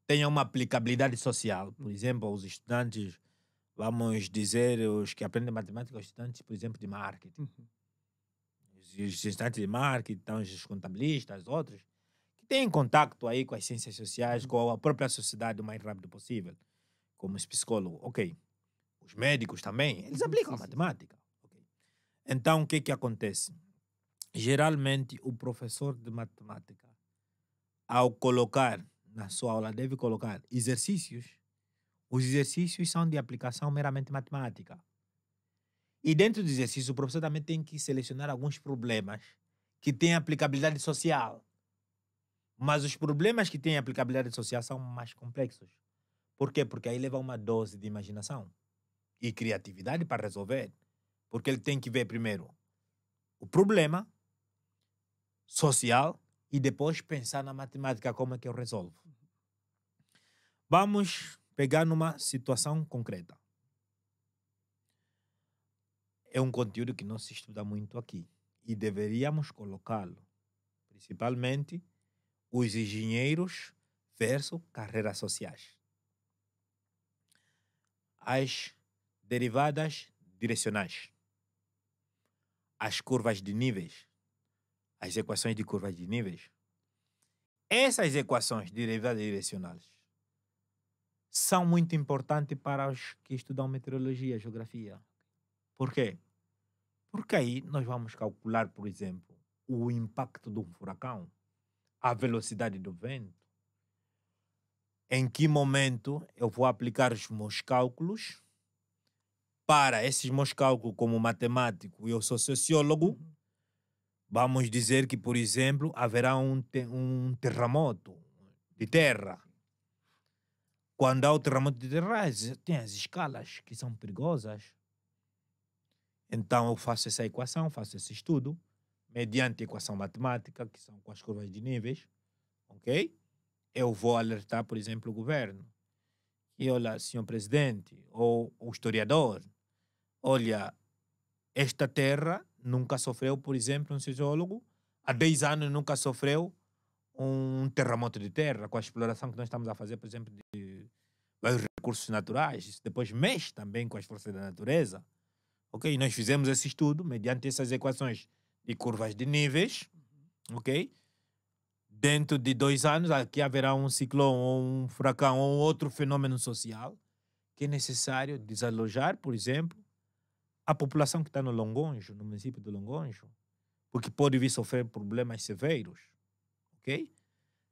tenha uma aplicabilidade social. Por exemplo, os estudantes, vamos dizer, os que aprendem matemática, os estudantes, por exemplo, de marketing. Os estudantes de marketing, então, os contabilistas, outros, que têm contato aí com as ciências sociais, com a própria sociedade o mais rápido possível, como os psicólogos. Ok. Os médicos também, eles aplicam a matemática. Okay. Então, o que acontece? Geralmente, o professor de matemática, ao colocar na sua aula, deve colocar exercícios. Os exercícios são de aplicação meramente matemática. E dentro do exercício, o professor também tem que selecionar alguns problemas que têm aplicabilidade social. Mas os problemas que têm aplicabilidade social são mais complexos. Por quê? Porque aí leva uma dose de imaginação e criatividade para resolver. Porque ele tem que ver primeiro o problema social e depois pensar na matemática como é que eu resolvo. Vamos pegar numa situação concreta. É um conteúdo que não se estuda muito aqui e deveríamos colocá-lo, principalmente os engenheiros versus carreiras sociais. As derivadas direcionais, as curvas de níveis, as equações de curvas de níveis. Essas equações de derivadas direcionais são muito importantes para os que estudam meteorologia, geografia. Por quê? Porque aí nós vamos calcular, por exemplo, o impacto de um furacão, a velocidade do vento, em que momento eu vou aplicar os meus cálculos. Para esses meus cálculos como matemático e eu sou sociólogo, vamos dizer que, por exemplo, haverá um terremoto de terra. Quando há o terremoto de terra, tem as escalas que são perigosas. Então eu faço essa equação, faço esse estudo, mediante equação matemática, que são com as curvas de níveis, ok? Eu vou alertar, por exemplo, o governo. E olha, senhor presidente, ou o historiador, olha, esta terra nunca sofreu, por exemplo, um sociólogo, há 10 anos nunca sofreu um terremoto de terra, com a exploração que nós estamos a fazer, por exemplo, de vários recursos naturais. Isso depois mexe também com as forças da natureza. Ok? Nós fizemos esse estudo mediante essas equações de curvas de níveis. Ok? Dentro de 2 anos, aqui haverá um ciclone, ou um furacão, ou outro fenômeno social que é necessário desalojar, por exemplo, a população que está no Longonjo, no município do Longonjo, porque pode vir sofrer problemas severos. Ok?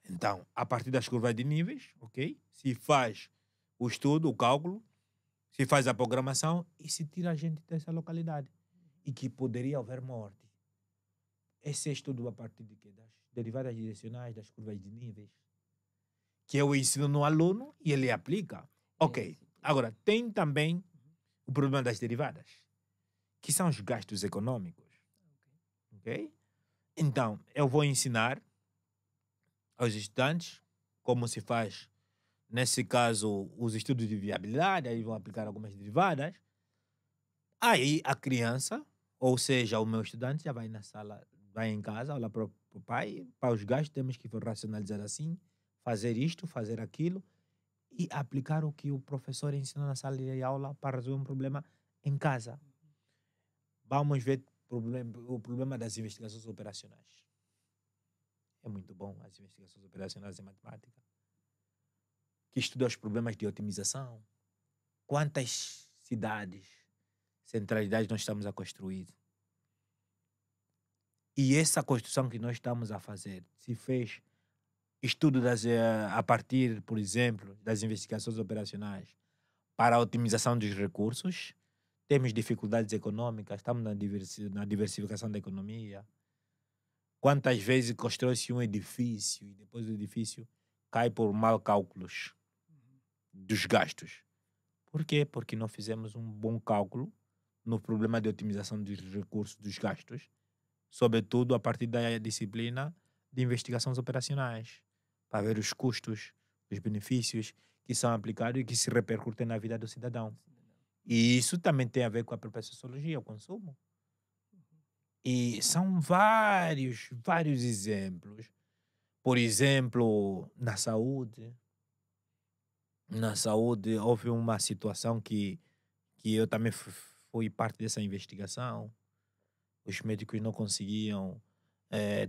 Então, a partir das curvas de níveis, ok? Se faz o estudo, o cálculo, se faz a programação e se tira a gente dessa localidade. E que poderia haver morte. Esse estudo a partir de quê? Das derivadas direcionais, das curvas de níveis. Que eu ensino no aluno e ele aplica. Ok. Agora, tem também o problema das derivadas, que são os gastos econômicos. ok? Então, eu vou ensinar aos estudantes como se faz, nesse caso, os estudos de viabilidade, aí vão aplicar algumas derivadas. Aí a criança, ou seja, o meu estudante já vai na sala, vai em casa, olha para o pai, para os gastos temos que racionalizar assim, fazer isto, fazer aquilo e aplicar o que o professor ensinou na sala de aula para resolver um problema em casa. Vamos ver o problema das investigações operacionais. É muito bom as investigações operacionais em matemática. Que estuda os problemas de otimização. Quantas cidades, centralidades nós estamos a construir? E essa construção que nós estamos a fazer se fez estudo a partir, por exemplo, das investigações operacionais para a otimização dos recursos. Temos dificuldades econômicas, estamos na diversificação da economia. Quantas vezes constrói-se um edifício e depois o edifício cai por mal cálculos dos gastos? Por quê? Porque não fizemos um bom cálculo no problema de otimização dos recursos dos gastos, sobretudo a partir da disciplina de investigações operacionais, para ver os custos, os benefícios que são aplicados e que se repercutem na vida do cidadão. E isso também tem a ver com a própria sociologia, o consumo. E são vários exemplos. Por exemplo, na saúde. Na saúde houve uma situação que eu também fui parte dessa investigação. Os médicos não conseguiam,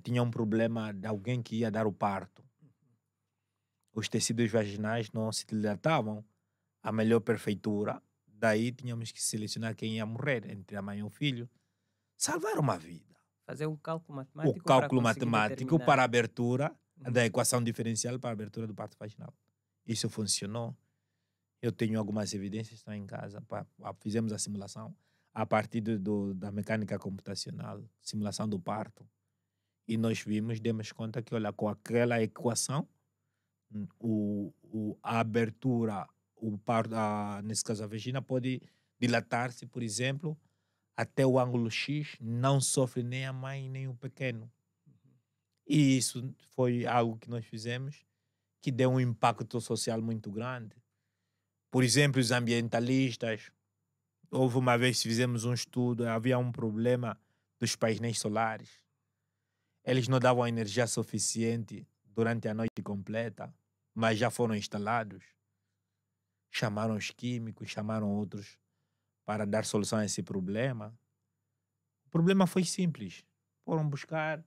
tinham um problema de alguém que ia dar o parto. Os tecidos vaginais não se dilatavam a melhor perfeitura. Daí tínhamos que selecionar quem ia morrer, entre a mãe e o filho. Salvar uma vida. Fazer um cálculo matemático. O cálculo para matemático para a abertura da equação diferencial para a abertura do parto vaginal. Isso funcionou. Eu tenho algumas evidências, estão em casa. Fizemos a simulação a partir da mecânica computacional, simulação do parto. E nós demos conta que, olha, com aquela equação, a abertura, o parto, nesse caso a vagina, pode dilatar-se, por exemplo, até o ângulo X, não sofre nem a mãe nem o pequeno. E isso foi algo que nós fizemos que deu um impacto social muito grande. Por exemplo, os ambientalistas, houve uma vez que fizemos um estudo, havia um problema dos painéis solares. Eles não davam energia suficiente durante a noite completa, mas já foram instalados. Chamaram os químicos, chamaram outros para dar solução a esse problema. O problema foi simples. Foram buscar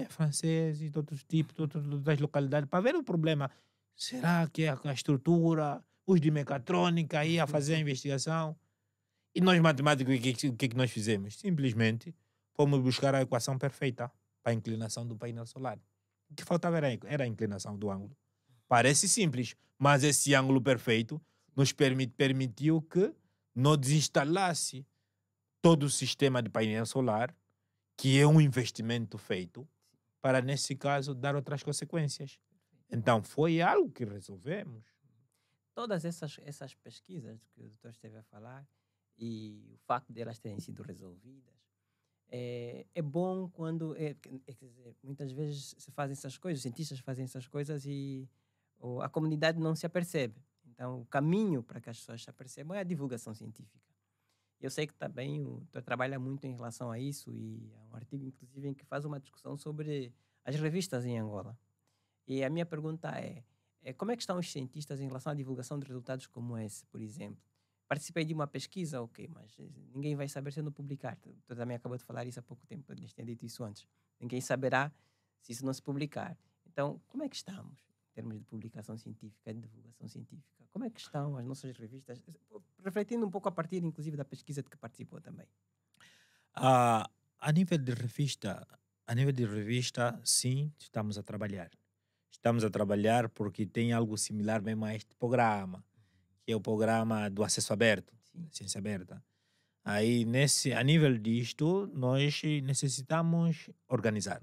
franceses de outros tipos, de outras localidades, para ver o problema. Será que a estrutura, os de mecatrônica ia fazer a investigação? E nós, matemáticos, o que nós fizemos? Simplesmente fomos buscar a equação perfeita para a inclinação do painel solar. O que faltava era a inclinação do ângulo. Parece simples, mas esse ângulo perfeito nos permitiu que não desinstalasse todo o sistema de painel solar, que é um investimento feito, para, nesse caso, dar outras consequências. Então, foi algo que resolvemos. Todas essas pesquisas que o doutor esteve a falar e o facto de elas terem sido resolvidas, é bom quando... quer dizer, muitas vezes se fazem essas coisas, os cientistas fazem essas coisas e a comunidade não se apercebe. Então, o caminho para que as pessoas se apercebam é a divulgação científica. Eu sei que também o doutor trabalha muito em relação a isso e há um artigo, inclusive, em que faz uma discussão sobre as revistas em Angola. E a minha pergunta é como é que estão os cientistas em relação à divulgação de resultados como esse, por exemplo? Participei de uma pesquisa, ok, mas ninguém vai saber se eu não publicar. O doutor também acabou de falar isso há pouco tempo, eles tinham dito isso antes. Ninguém saberá se isso não se publicar. Então, como é que estamos em termos de publicação científica, de divulgação científica? Como é que estão as nossas revistas? Refletindo um pouco a partir, inclusive, da pesquisa de que participou também. A nível de revista, sim, estamos a trabalhar. Estamos a trabalhar porque tem algo similar mesmo a este programa, que é o programa do acesso aberto, da ciência aberta. Aí, a nível disto, nós necessitamos reorganizar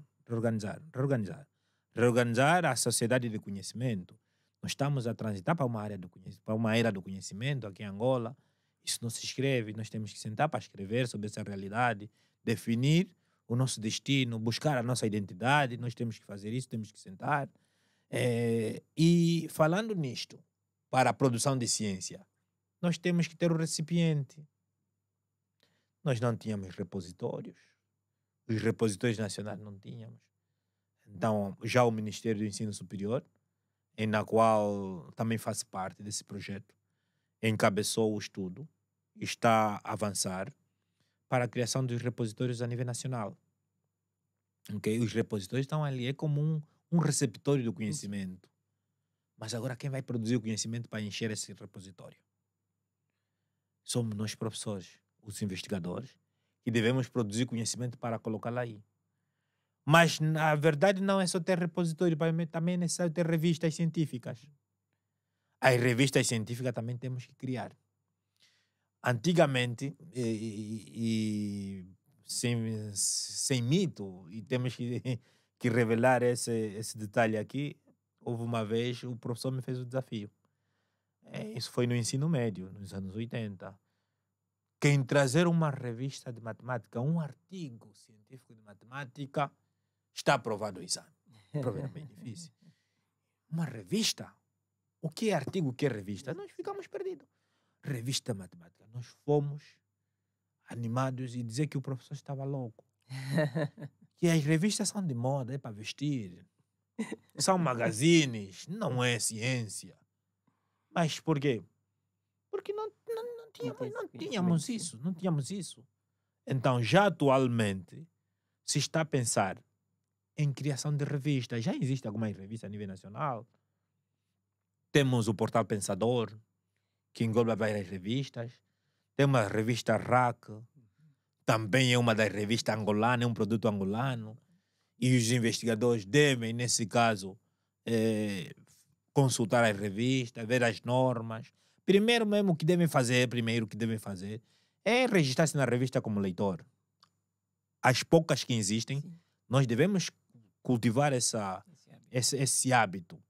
a sociedade de conhecimento. Nós estamos a transitar para uma era do conhecimento aqui em Angola. Isso não se escreve, nós temos que sentar para escrever sobre essa realidade, definir o nosso destino, buscar a nossa identidade, nós temos que fazer isso, temos que sentar. E falando nisto, para a produção de ciência, nós temos que ter o recipiente. Nós não tínhamos repositórios. Os repositórios nacionais não tínhamos. Então, já o Ministério do Ensino Superior, em na qual também faço parte desse projeto, encabeçou o estudo, está a avançar para a criação dos repositórios a nível nacional. Okay? Os repositórios estão ali, é como um receptório do conhecimento. Mas agora quem vai produzir o conhecimento para encher esse repositório? Somos nós professores, os investigadores, que devemos produzir conhecimento para colocá-lo aí. Mas, na verdade, não é só ter repositório, também é necessário ter revistas científicas. As revistas científicas também temos que criar. Antigamente, sem mito, e temos que revelar esse detalhe aqui, houve uma vez, o professor me fez o desafio. Isso foi no ensino médio, nos anos 80. Quem trazer uma revista de matemática, um artigo científico de matemática, está aprovado o exame. Prova é bem difícil. Uma revista? O que é artigo, o que é revista? Nós ficamos perdidos. Revista de matemática. Nós fomos animados e dizer que o professor estava louco. Que as revistas são de moda, é para vestir. São magazines, não é ciência. Mas por quê? Porque não tínhamos isso, não tínhamos isso. Então, já atualmente, se está a pensar em criação de revistas. Já existe algumas revistas a nível nacional. Temos o Portal Pensador, que engloba várias revistas. Temos a revista RAC, também é uma das revistas angolanas, é um produto angolano. E os investigadores devem, nesse caso, consultar as revistas, ver as normas. Primeiro o que devem fazer é registrar-se na revista como leitor. As poucas que existem, sim, nós devemos cultivar esse hábito.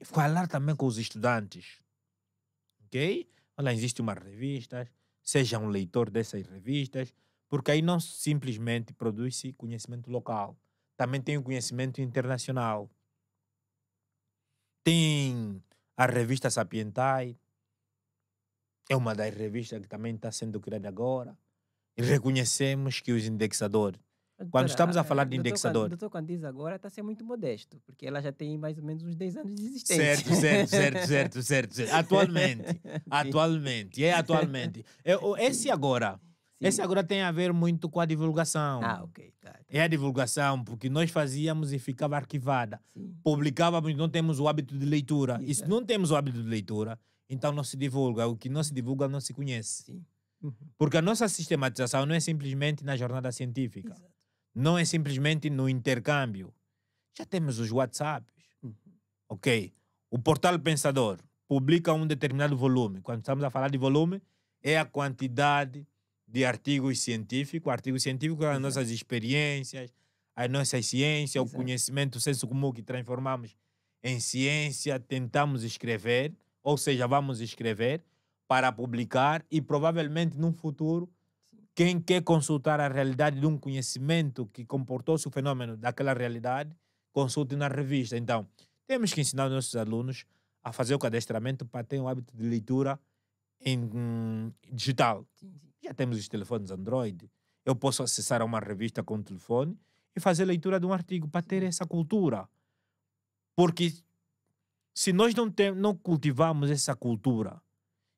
Falar também com os estudantes. Ok? Olha, existe uma revista, seja um leitor dessas revistas, porque aí não simplesmente produz-se conhecimento local. Também tem o conhecimento internacional. Tem a revista Sapientai, é uma das revistas que também está sendo criada agora. E reconhecemos que os indexadores, quando estamos a falar de indexador... Doutor, quando diz agora, está a ser muito modesto, porque ela já tem mais ou menos uns 10 anos de existência. Certo. Atualmente. Esse agora tem a ver muito com a divulgação. Ok. Tá. É a divulgação, porque nós fazíamos e ficava arquivada. Sim. Publicávamos e não temos o hábito de leitura. Exato. E se não temos o hábito de leitura, então não se divulga. O que não se divulga não se conhece. Sim. Porque a nossa sistematização não é simplesmente na jornada científica. Exato. Não é simplesmente no intercâmbio. Já temos os WhatsApps. Ok? O Portal Pensador publica um determinado volume. Quando estamos a falar de volume, é a quantidade de artigos científicos. Artigos científicos são as nossas experiências, as nossas ciências, exato, o conhecimento, o senso comum que transformamos em ciência, tentamos escrever, ou seja, vamos escrever para publicar e provavelmente num futuro quem quer consultar a realidade de um conhecimento que comportou-se o fenômeno daquela realidade, consulte na revista. Então, temos que ensinar os nossos alunos a fazer o cadastramento para ter um hábito de leitura em digital. Sim. Já temos os telefones Android. Eu posso acessar uma revista com o telefone e fazer leitura de um artigo para ter essa cultura. Porque se nós não cultivamos essa cultura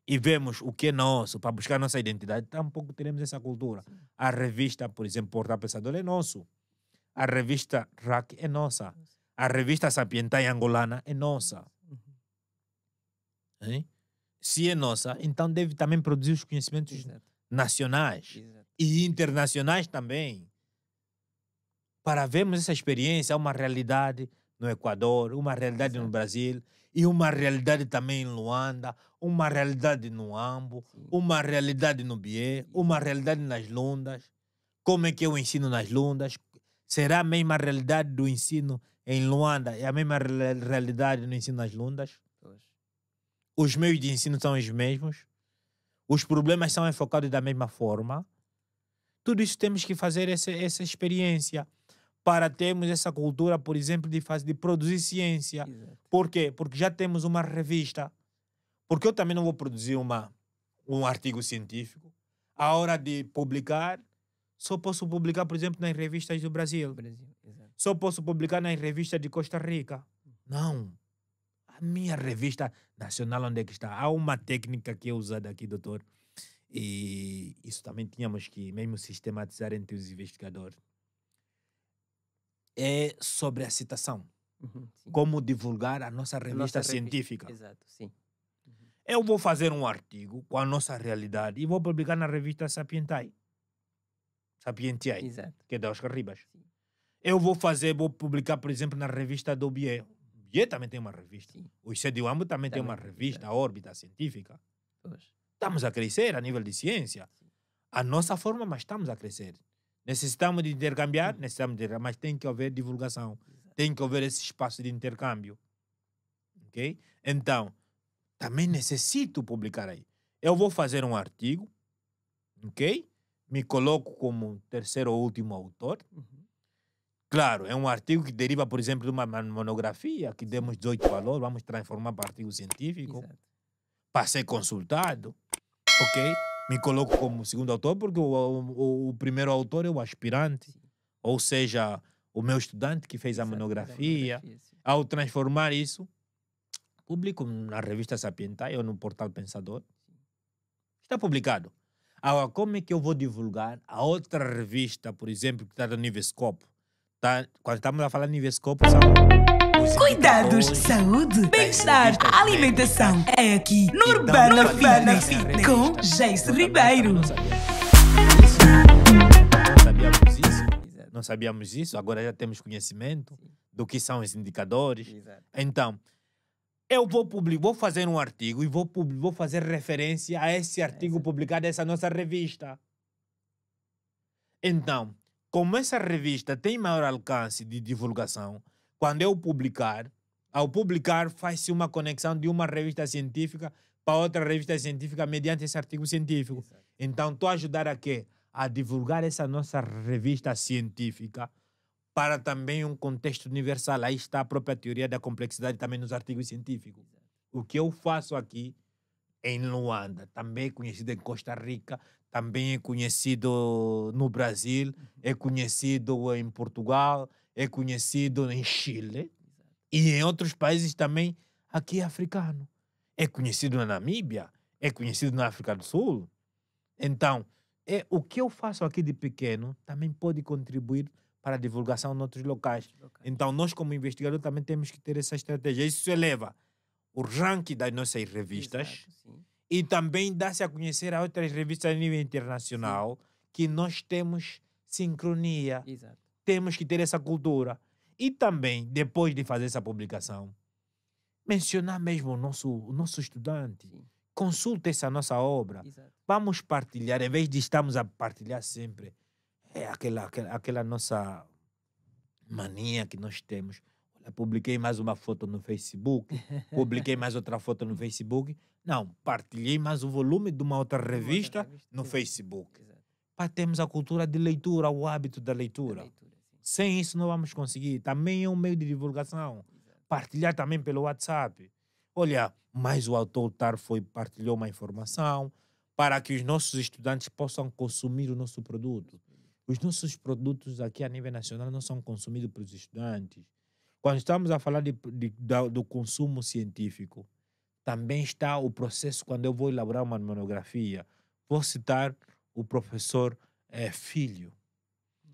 e vemos o que é nosso para buscar nossa identidade, tampouco teremos essa cultura. Sim. A revista, por exemplo, Portal Pensador é nosso. A revista RAC é nossa. A revista Sapientai angolana é nossa. Se é nossa, então deve também produzir os conhecimentos, exato, nacionais, exato, e internacionais também. Para vermos essa experiência, uma realidade no Equador, uma realidade, exato, no Brasil, e uma realidade também em Luanda, uma realidade no Ambo, sim, uma realidade no Bié, uma realidade nas Lundas. Como é que é o ensino nas Lundas? Será a mesma realidade do ensino em Luanda? É a mesma realidade no ensino nas Lundas? Pois. Os meios de ensino são os mesmos? Os problemas são enfocados da mesma forma? Tudo isso temos que fazer essa experiência para termos essa cultura, por exemplo, de produzir ciência. Exato. Por quê? Porque já temos uma revista. Porque eu também não vou produzir um artigo científico. A hora de publicar, só posso publicar, por exemplo, nas revistas do Brasil. Exato. Só posso publicar nas revistas de Costa Rica. Não. A minha revista nacional, onde é que está? Há uma técnica que é usada aqui, doutor, e isso também tínhamos que mesmo sistematizar entre os investigadores. É sobre a citação. Sim. Como divulgar a nossa A revista nossa científica. Exato, sim. Eu vou fazer um artigo com a nossa realidade e vou publicar na revista Sapientiae, Exato. que é da Oscar Ribas. Sim. Eu vou publicar, por exemplo, na revista do BIE. O BIE também tem uma revista. Sim. O ICEDIUAMBO também tem uma Também, revista, exato. a órbita científica. Pois. Estamos a crescer a nível de ciência. A nossa forma, mas estamos a crescer. Necessitamos de intercambiar, mas tem que haver divulgação. Exato. Tem que haver esse espaço de intercâmbio. Ok? Então, também necessito publicar aí. Eu vou fazer um artigo, ok? Me coloco como terceiro ou último autor. Claro, é um artigo que deriva, por exemplo, de uma monografia que demos 18 valores, vamos transformar para artigo científico, Exato. para ser consultado, ok? Me coloco como segundo autor porque o primeiro autor é o aspirante, Sim. ou seja, o meu estudante que fez a Exato, monografia. sim. Ao transformar isso, publico na revista Sapientiae ou no portal Pensador. Está publicado. Agora, como é que eu vou divulgar a outra revista, por exemplo, que está no Nivescope? Quando estamos a falar de Nivescope, são os Cuidados, indicadores saúde, bem-estar, revistas alimentação. É aqui no Então, Urbana Urbana Fitness Fitness. com Geice Ribeiro. Não sabíamos isso. Exato. Não sabíamos isso. Agora já temos conhecimento Sim. do que são os indicadores. Exato. Então, eu vou fazer um artigo e vou fazer referência a esse artigo publicado nessa nossa revista. Então, como essa revista tem maior alcance de divulgação, quando eu publicar, ao publicar faz-se uma conexão de uma revista científica para outra revista científica mediante esse artigo científico. Exato. Então, estou a ajudar a quê? A divulgar essa nossa revista científica para também um contexto universal. Aí está a própria teoria da complexidade também nos artigos científicos. O que eu faço aqui em Luanda, também é conhecido em Costa Rica, também é conhecido no Brasil, é conhecido em Portugal, é conhecido em Chile e em outros países também aqui africano. É conhecido na Namíbia, é conhecido na África do Sul. Então, o que eu faço aqui de pequeno também pode contribuir para a divulgação em outros locais. Então, nós como investigador também temos que ter essa estratégia. Isso eleva o ranking das nossas revistas. Exato, sim. E também dá-se a conhecer a outras revistas a nível internacional que nós temos sincronia, Exato. temos que ter essa cultura. E também, depois de fazer essa publicação, mencionar mesmo o nosso estudante. Sim. Consulta essa nossa obra. Exato. Vamos partilhar, em vez de estarmos a partilhar sempre aquela nossa mania que nós temos. Olha, publiquei mais uma foto no Facebook, publiquei mais outra foto no Facebook. Não, partilhei mais o volume de uma outra revista no Exato. Facebook. Exato. Para termos a cultura de leitura, o hábito da Da leitura. leitura, sim. Sem isso não vamos conseguir. Também é um meio de divulgação. Exato. Partilhar também pelo WhatsApp. Olha, mais o autor partilhou uma informação para que os nossos estudantes possam consumir o nosso produto. Os nossos produtos aqui a nível nacional não são consumidos pelos estudantes. Quando estamos a falar do consumo científico, também está o processo quando eu vou elaborar uma monografia. Vou citar o professor Filho.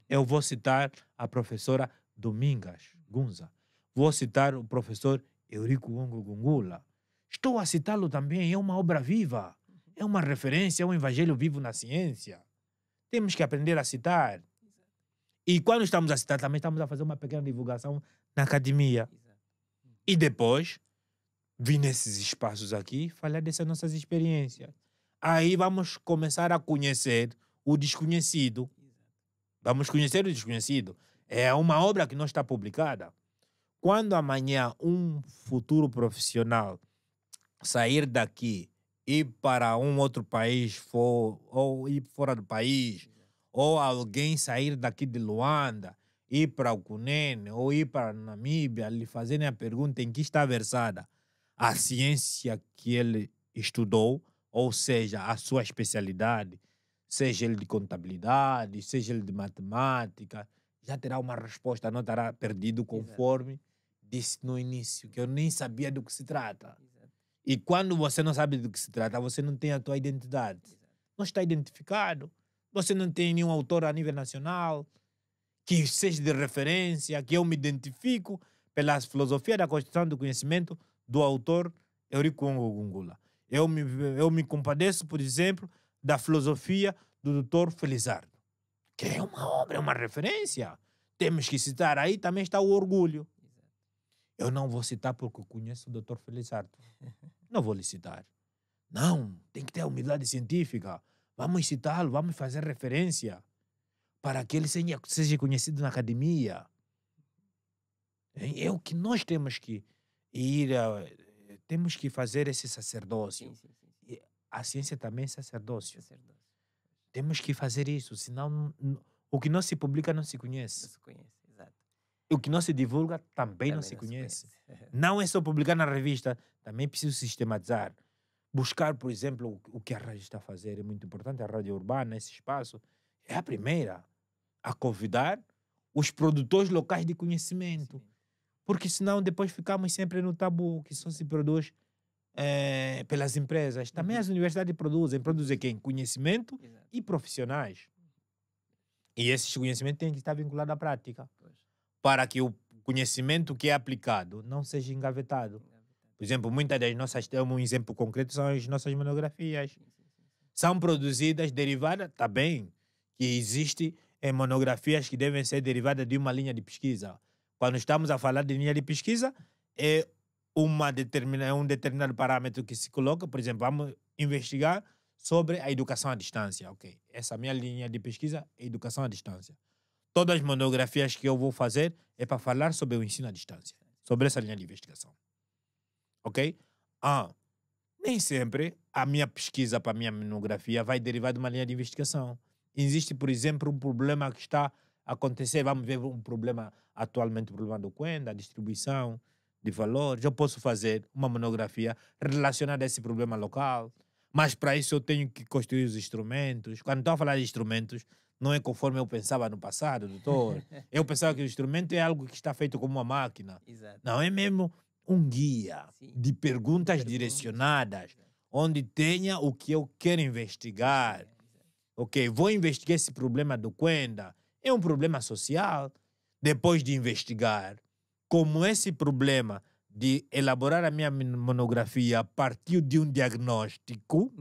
Eu vou citar a professora Domingas Gunza. Vou citar o professor Eurico Gungula. Estou a citá-lo também, é uma obra viva. É uma referência, é um evangelho vivo na ciência. Temos que aprender a citar. E quando estamos a citar, também estamos a fazer uma pequena divulgação na academia. Exato. E depois, vir nesses espaços aqui, falar dessas nossas experiências. Aí vamos começar a conhecer o desconhecido. Vamos conhecer o desconhecido. É uma obra que não está publicada. Quando amanhã um futuro profissional sair daqui, ir para um outro país ou ir fora do país, ou alguém sair daqui de Luanda, ir para o Cunene ou ir para a Namíbia, lhe fazerem a pergunta em que está versada a ciência que ele estudou, ou seja, a sua especialidade, seja ele de contabilidade, seja ele de matemática, já terá uma resposta, não estará perdido conforme disse no início, que eu nem sabia do que se trata. Exato. E quando você não sabe do que se trata, você não tem a tua identidade. Exato. Não está identificado. Você não tem nenhum autor a nível nacional que seja de referência, que eu me identifico pela filosofia da construção do conhecimento do autor Eurico Ngungula. Eu me compadeço, por exemplo, da filosofia do Dr. Felizardo, que é uma obra, é uma referência. Temos que citar. Aí também está o orgulho. Exato. Eu não vou citar porque eu conheço o Dr. Felizardo. Não vou lhe citar. Não, tem que ter a humildade científica. Vamos citá-lo, vamos fazer referência para que ele seja conhecido na academia. É o que nós temos que temos que fazer esse sacerdócio. Sim. E a ciência também é sacerdócio. Sacerdócio. Temos que fazer isso, senão o que não se publica não se conhece. Não se conhece, exato. O que não se divulga também não Também se não conhece. conhece. Não é só publicar na revista, também preciso sistematizar. Buscar, por exemplo, o que a rádio está a fazer é muito importante. A Rádio Urbana, esse espaço, é a primeira a convidar os produtores locais de conhecimento. Porque senão depois ficamos sempre no tabu, que só se produz pelas empresas. Também as universidades produzem. Produzem quem? Conhecimento Exato. e profissionais. E esses conhecimentos têm que estar vinculados à prática. Pois. Para que o conhecimento que é aplicado não seja engavetado. Por exemplo, muitas das nossas, um exemplo concreto são as nossas monografias. São produzidas, derivadas, está bem, que existe monografias que devem ser derivadas de uma linha de pesquisa. Quando estamos a falar de linha de pesquisa, é um determinado parâmetro que se coloca. Por exemplo, vamos investigar sobre a educação à distância. Ok, essa minha linha de pesquisa é educação à distância. Todas as monografias que eu vou fazer é para falar sobre o ensino à distância, sobre essa linha de investigação. Ok? Nem sempre a minha pesquisa para a minha monografia vai derivar de uma linha de investigação. Existe, por exemplo, um problema que está a acontecer. Vamos ver um problema atualmente, o problema do Cuenda, a distribuição de valores. Eu posso fazer uma monografia relacionada a esse problema local, mas para isso eu tenho que construir os instrumentos. Quando estou a falar de instrumentos, não é conforme eu pensava no passado, doutor. Eu pensava que o instrumento é algo que está feito como uma máquina. Exato. Não, é mesmo um guia de perguntas direcionadas, onde tenha o que eu quero investigar. Ok, vou investigar esse problema do Cuenda. É um problema social. Depois de investigar, como esse problema de elaborar a minha monografia partiu de um diagnóstico,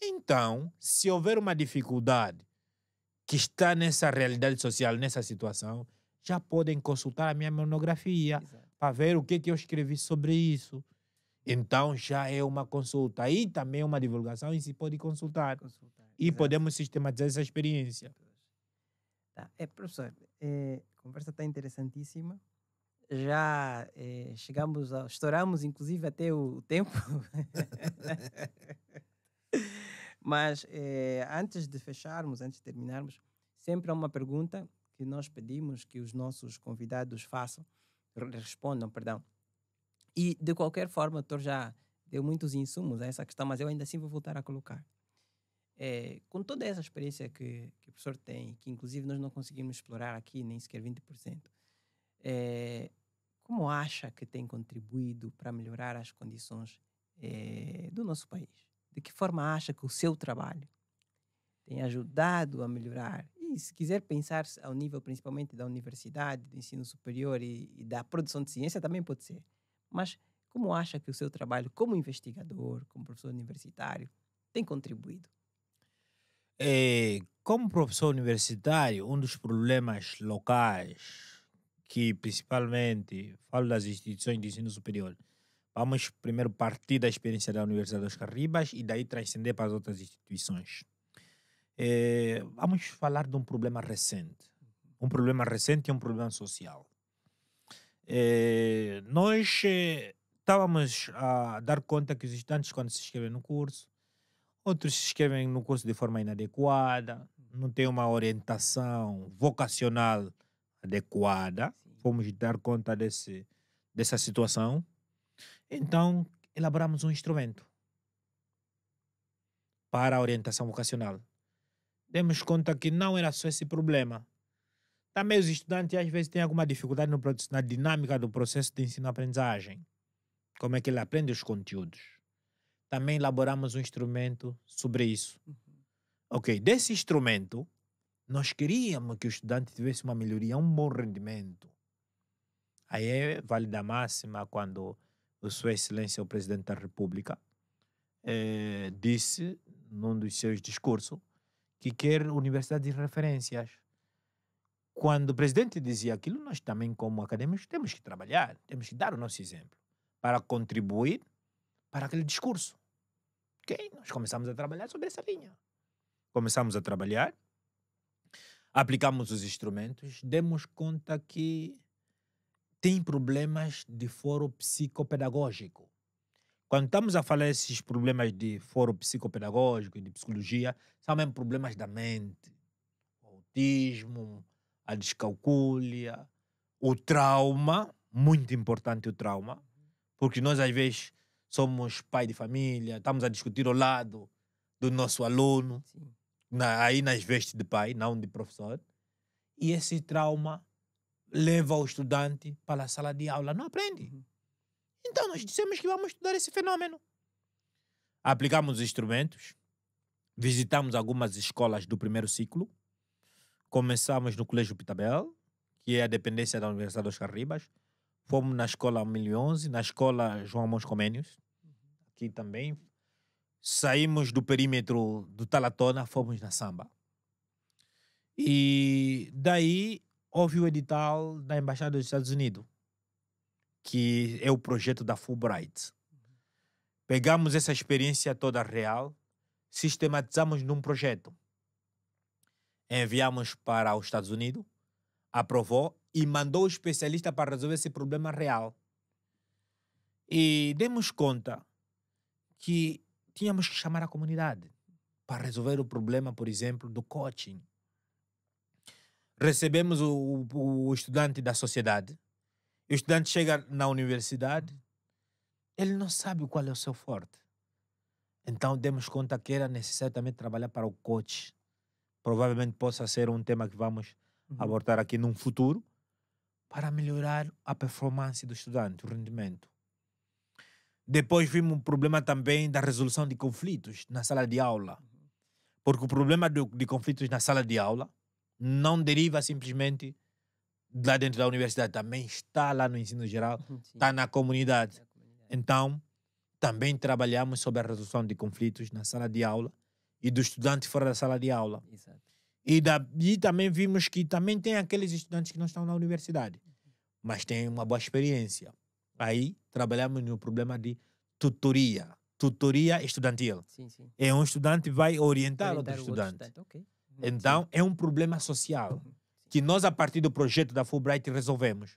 então, se houver uma dificuldade que está nessa realidade social, nessa situação, já podem consultar a minha monografia para ver o que eu escrevi sobre isso. Então já é uma consulta. Aí também é uma divulgação e se pode consultar. E podemos sistematizar essa experiência. Tá. Professor, a conversa está interessantíssima. Já estouramos inclusive até o tempo. Mas antes de fecharmos, antes de terminarmos, sempre há uma pergunta que nós pedimos que os nossos convidados respondam. E de qualquer forma, o doutor já deu muitos insumos a essa questão, mas eu ainda assim vou voltar a colocar. Com toda essa experiência que o professor tem, que inclusive nós não conseguimos explorar aqui nem sequer 20%, como acha que tem contribuído para melhorar as condições do nosso país? De que forma acha que o seu trabalho tem ajudado a melhorar? E se quiser pensar ao nível principalmente da universidade, do ensino superior e da produção de ciência, também pode ser. Mas como acha que o seu trabalho como investigador, como professor universitário, tem contribuído? Como professor universitário, um dos problemas locais, que principalmente falo das instituições de ensino superior, vamos primeiro partir da experiência da Universidade dos Carribas e daí transcender para as outras instituições. Vamos falar de um problema recente. Um problema recente e um problema social. Nós estávamos a dar conta que os estudantes, quando se inscrevem no curso, Outros se inscrevem no curso de forma inadequada, não têm uma orientação vocacional adequada. Fomos dar conta dessa situação. Então, elaboramos um instrumento para a orientação vocacional. Demos conta que não era só esse problema. Também os estudantes às vezes têm alguma dificuldade na dinâmica do processo de ensino-aprendizagem. Como é que ele aprende os conteúdos. Também elaboramos um instrumento sobre isso. Ok, desse instrumento, nós queríamos que o estudante tivesse uma melhoria, um bom rendimento. Aí é válida máxima quando o Sua Excelência, o Presidente da República, disse, num dos seus discursos, que quer universidades de referências. Quando o Presidente dizia aquilo, nós também, como acadêmicos, temos que trabalhar, temos que dar o nosso exemplo para contribuir para aquele discurso. Ok? Nós começamos a trabalhar sobre essa linha. Começamos a trabalhar, aplicamos os instrumentos, demos conta que tem problemas de foro psicopedagógico. Quando estamos a falar esses problemas de foro psicopedagógico e de psicologia, são mesmo problemas da mente. O autismo, a descalcúlia, o trauma, muito importante o trauma, porque nós às vezes somos pai de família, estamos a discutir ao lado do nosso aluno, aí nas vestes de pai, não de professor, e esse trauma leva o estudante para a sala de aula, não aprende. Então nós dissemos que vamos estudar esse fenômeno. Aplicamos os instrumentos, visitamos algumas escolas do primeiro ciclo, começamos no Colégio Pitabel, que é a dependência da Universidade Oscar Ribas, fomos na escola 1011, na escola João Mons Comênios, aqui também, saímos do perímetro do Talatona, fomos na Samba. E daí houve o edital da Embaixada dos Estados Unidos, que é o projeto da Fulbright. Pegamos essa experiência toda real, sistematizamos num projeto. Enviamos para os Estados Unidos, aprovou e mandou o especialista para resolver esse problema real. E demos conta que tínhamos que chamar a comunidade para resolver o problema, por exemplo, do coaching. Recebemos o estudante da sociedade. O estudante chega na universidade, ele não sabe qual é o seu forte. Então demos conta que era necessário também trabalhar para o coach. Provavelmente possa ser um tema que vamos abordar aqui num futuro, para melhorar a performance do estudante, o rendimento. Depois vimos um problema também da resolução de conflitos na sala de aula. Porque o problema de conflitos na sala de aula não deriva simplesmente lá dentro da universidade, também está lá no ensino geral, está na comunidade. Então, também trabalhamos sobre a resolução de conflitos na sala de aula e do estudante fora da sala de aula. Exato. E também vimos que também tem aqueles estudantes que não estão na universidade, mas têm uma boa experiência. Aí trabalhamos no problema de tutoria estudantil. Sim, sim. É um estudante vai orientar outro o estudante. Okay. Então é um problema social que nós, a partir do projeto da Fulbright, resolvemos.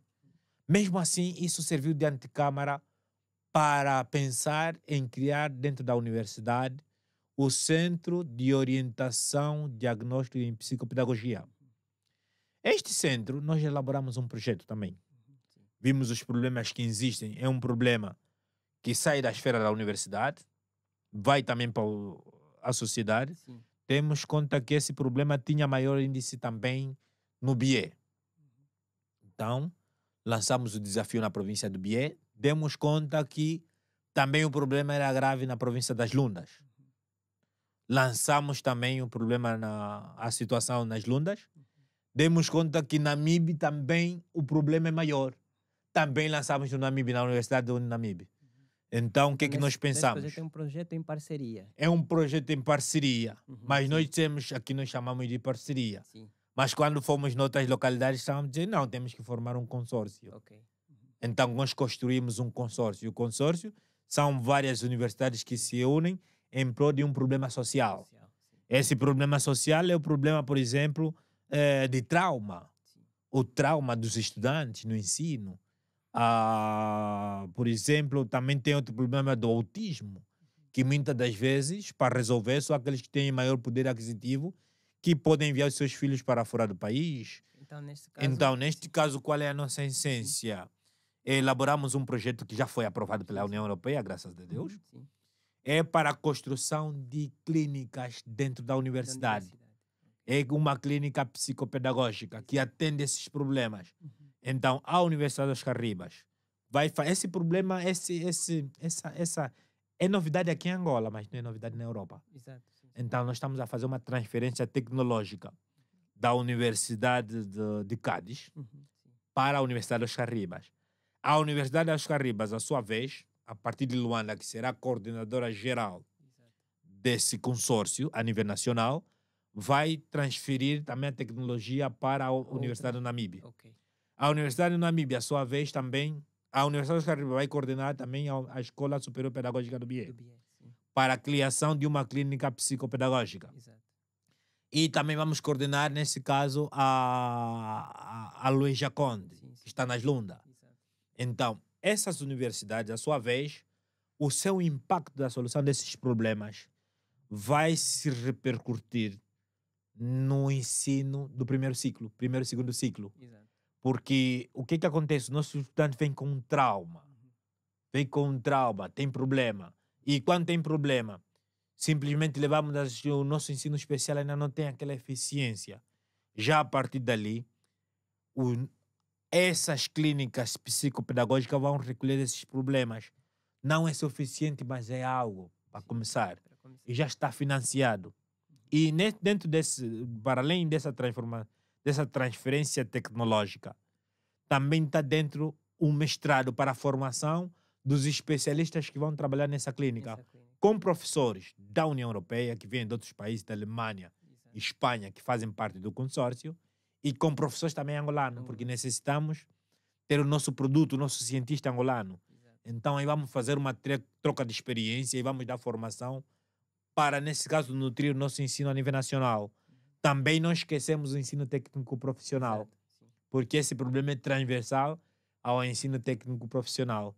Mesmo assim, isso serviu de antecâmara para pensar em criar dentro da universidade o Centro de Orientação, Diagnóstico e Psicopedagogia. Este centro, nós elaboramos um projeto também. Vimos os problemas que existem. É um problema que sai da esfera da universidade, vai também para a sociedade. Sim. Temos conta que esse problema tinha maior índice também no Bié. Então, lançamos o desafio na província do Bié. Demos conta que também o problema era grave na província das Lundas. Lançamos também o problema a situação nas Lundas. Demos conta que na Namibe também o problema é maior. Também lançamos no Namibe, na Universidade do Namibe. Então, o que é que nós pensamos? Esse projeto é um projeto em parceria. É um projeto em parceria. Mas nós temos, aqui nós chamamos de parceria. Sim. Mas quando fomos noutras localidades, estávamos a dizer, não, temos que formar um consórcio. Ok. Então, nós construímos um consórcio. O consórcio são várias universidades que se unem em prol de um problema social. Esse problema social é o problema, por exemplo, de trauma. Sim. O trauma dos estudantes no ensino. Por exemplo, também tem outro problema do autismo, que muitas das vezes, para resolver, são aqueles que têm maior poder aquisitivo, que podem enviar os seus filhos para fora do país. Então, Neste caso, qual é a nossa essência? Elaboramos um projeto que já foi aprovado pela União Europeia, graças a Deus. sim, É para a construção de clínicas dentro da universidade. É uma clínica psicopedagógica que atende esses problemas. Então, a Universidade Oscar Ribas esse problema, essa é novidade aqui em Angola, mas não é novidade na Europa. Exato, sim. Então, nós estamos a fazer uma transferência tecnológica da Universidade de Cádiz para a Universidade Oscar Ribas. A Universidade Oscar Ribas, a sua vez, a partir de Luanda, que será a coordenadora geral desse consórcio a nível nacional, vai transferir também a tecnologia para a Universidade do Namíbia. Okay. A Universidade do Namíbia, a sua vez, também, a Universidade Oscar Ribas vai coordenar também a Escola Superior Pedagógica do BIE para a criação de uma clínica psicopedagógica. Exato. E também vamos coordenar, nesse caso, a Luís Jaconde, que está nas Lunda. Exato. Então, essas universidades, a sua vez, o seu impacto da solução desses problemas vai se repercutir no ensino do primeiro e segundo ciclo. Exato. Porque o que acontece? O nosso estudante vem com um trauma. Tem problema. E quando tem problema, simplesmente levamos o nosso ensino especial ainda não tem aquela eficiência. Já a partir dali, essas clínicas psicopedagógicas vão recolher esses problemas. Não é suficiente, mas é algo para começar. E já está financiado. E dentro para além dessa transferência tecnológica, também está dentro um mestrado para a formação dos especialistas que vão trabalhar nessa clínica. Com professores da União Europeia, que vêm de outros países, da Alemanha e Espanha, que fazem parte do consórcio, e com professores também angolanos, porque necessitamos ter o nosso produto, o nosso cientista angolano. Então aí vamos fazer uma troca de experiência e vamos dar formação para, nesse caso, nutrir o nosso ensino a nível nacional. Também não esquecemos o ensino técnico profissional, porque esse problema é transversal ao ensino técnico profissional.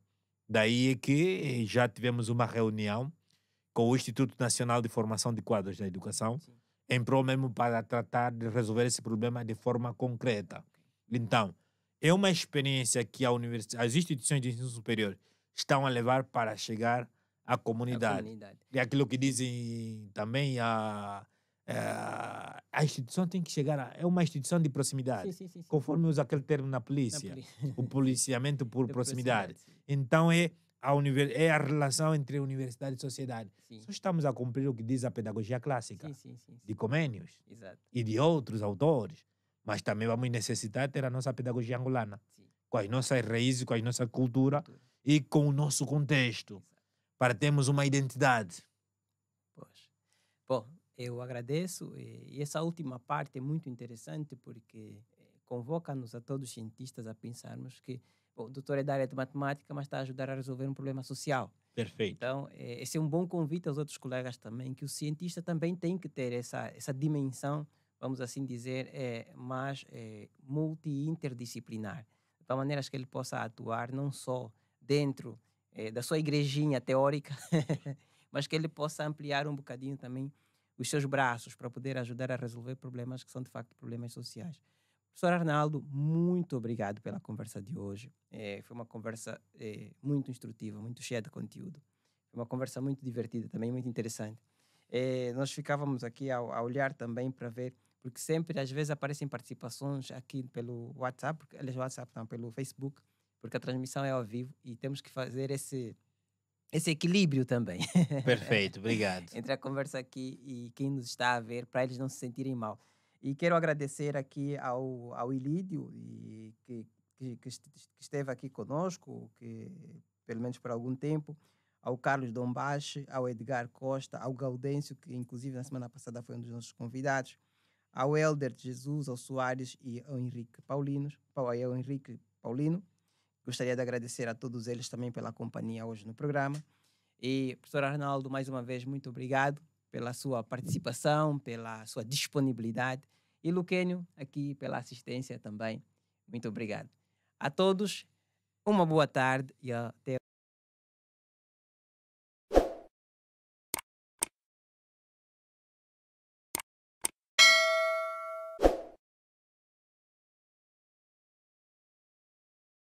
Daí é que já tivemos uma reunião com o Instituto Nacional de Formação de Quadros da Educação, em prol mesmo para tratar de resolver esse problema de forma concreta. Então, é uma experiência que as instituições de ensino superior estão a levar para chegar à comunidade. E aquilo que dizem também, a instituição tem que chegar é uma instituição de proximidade, sim. Conforme usa aquele termo na polícia, o policiamento por proximidade. Então é a relação entre universidade e sociedade. Só estamos a cumprir o que diz a pedagogia clássica, de Comênios e de outros autores, mas também vamos necessitar ter a nossa pedagogia angolana, com as nossas raízes, com a nossa cultura e com o nosso contexto, para termos uma identidade. Poxa. Bom, eu agradeço e essa última parte é muito interessante porque convoca-nos a todos os cientistas a pensarmos que o doutor é da área de matemática, mas está a ajudar a resolver um problema social. Perfeito. Então, esse é um bom convite aos outros colegas também, que o cientista também tem que ter essa dimensão, vamos assim dizer, mais multi-interdisciplinar. De tal maneira que ele possa atuar não só dentro da sua igrejinha teórica, mas que ele possa ampliar um bocadinho também os seus braços para poder ajudar a resolver problemas que são, de facto, problemas sociais. Professor Arnaldo, muito obrigado pela conversa de hoje. Foi uma conversa muito instrutiva, muito cheia de conteúdo. Foi uma conversa muito divertida, também muito interessante. Nós ficávamos aqui a olhar também para ver, porque sempre, às vezes, aparecem participações aqui pelo WhatsApp, pelo Facebook, porque a transmissão é ao vivo e temos que fazer esse equilíbrio também. Perfeito, obrigado. Entre a conversa aqui e quem nos está a ver, para eles não se sentirem mal. E quero agradecer aqui ao Ilídio, que esteve aqui conosco, que pelo menos por algum tempo, ao Carlos Dombache, ao Edgar Costa, ao Gaudêncio, que inclusive na semana passada foi um dos nossos convidados, ao Helder Jesus, ao Soares e ao Henrique Paulino. Gostaria de agradecer a todos eles também pela companhia hoje no programa. E, professor Arnaldo, mais uma vez, muito obrigado pela sua participação, pela sua disponibilidade. E Luquênio, aqui pela assistência também. Muito obrigado. A todos, uma boa tarde e até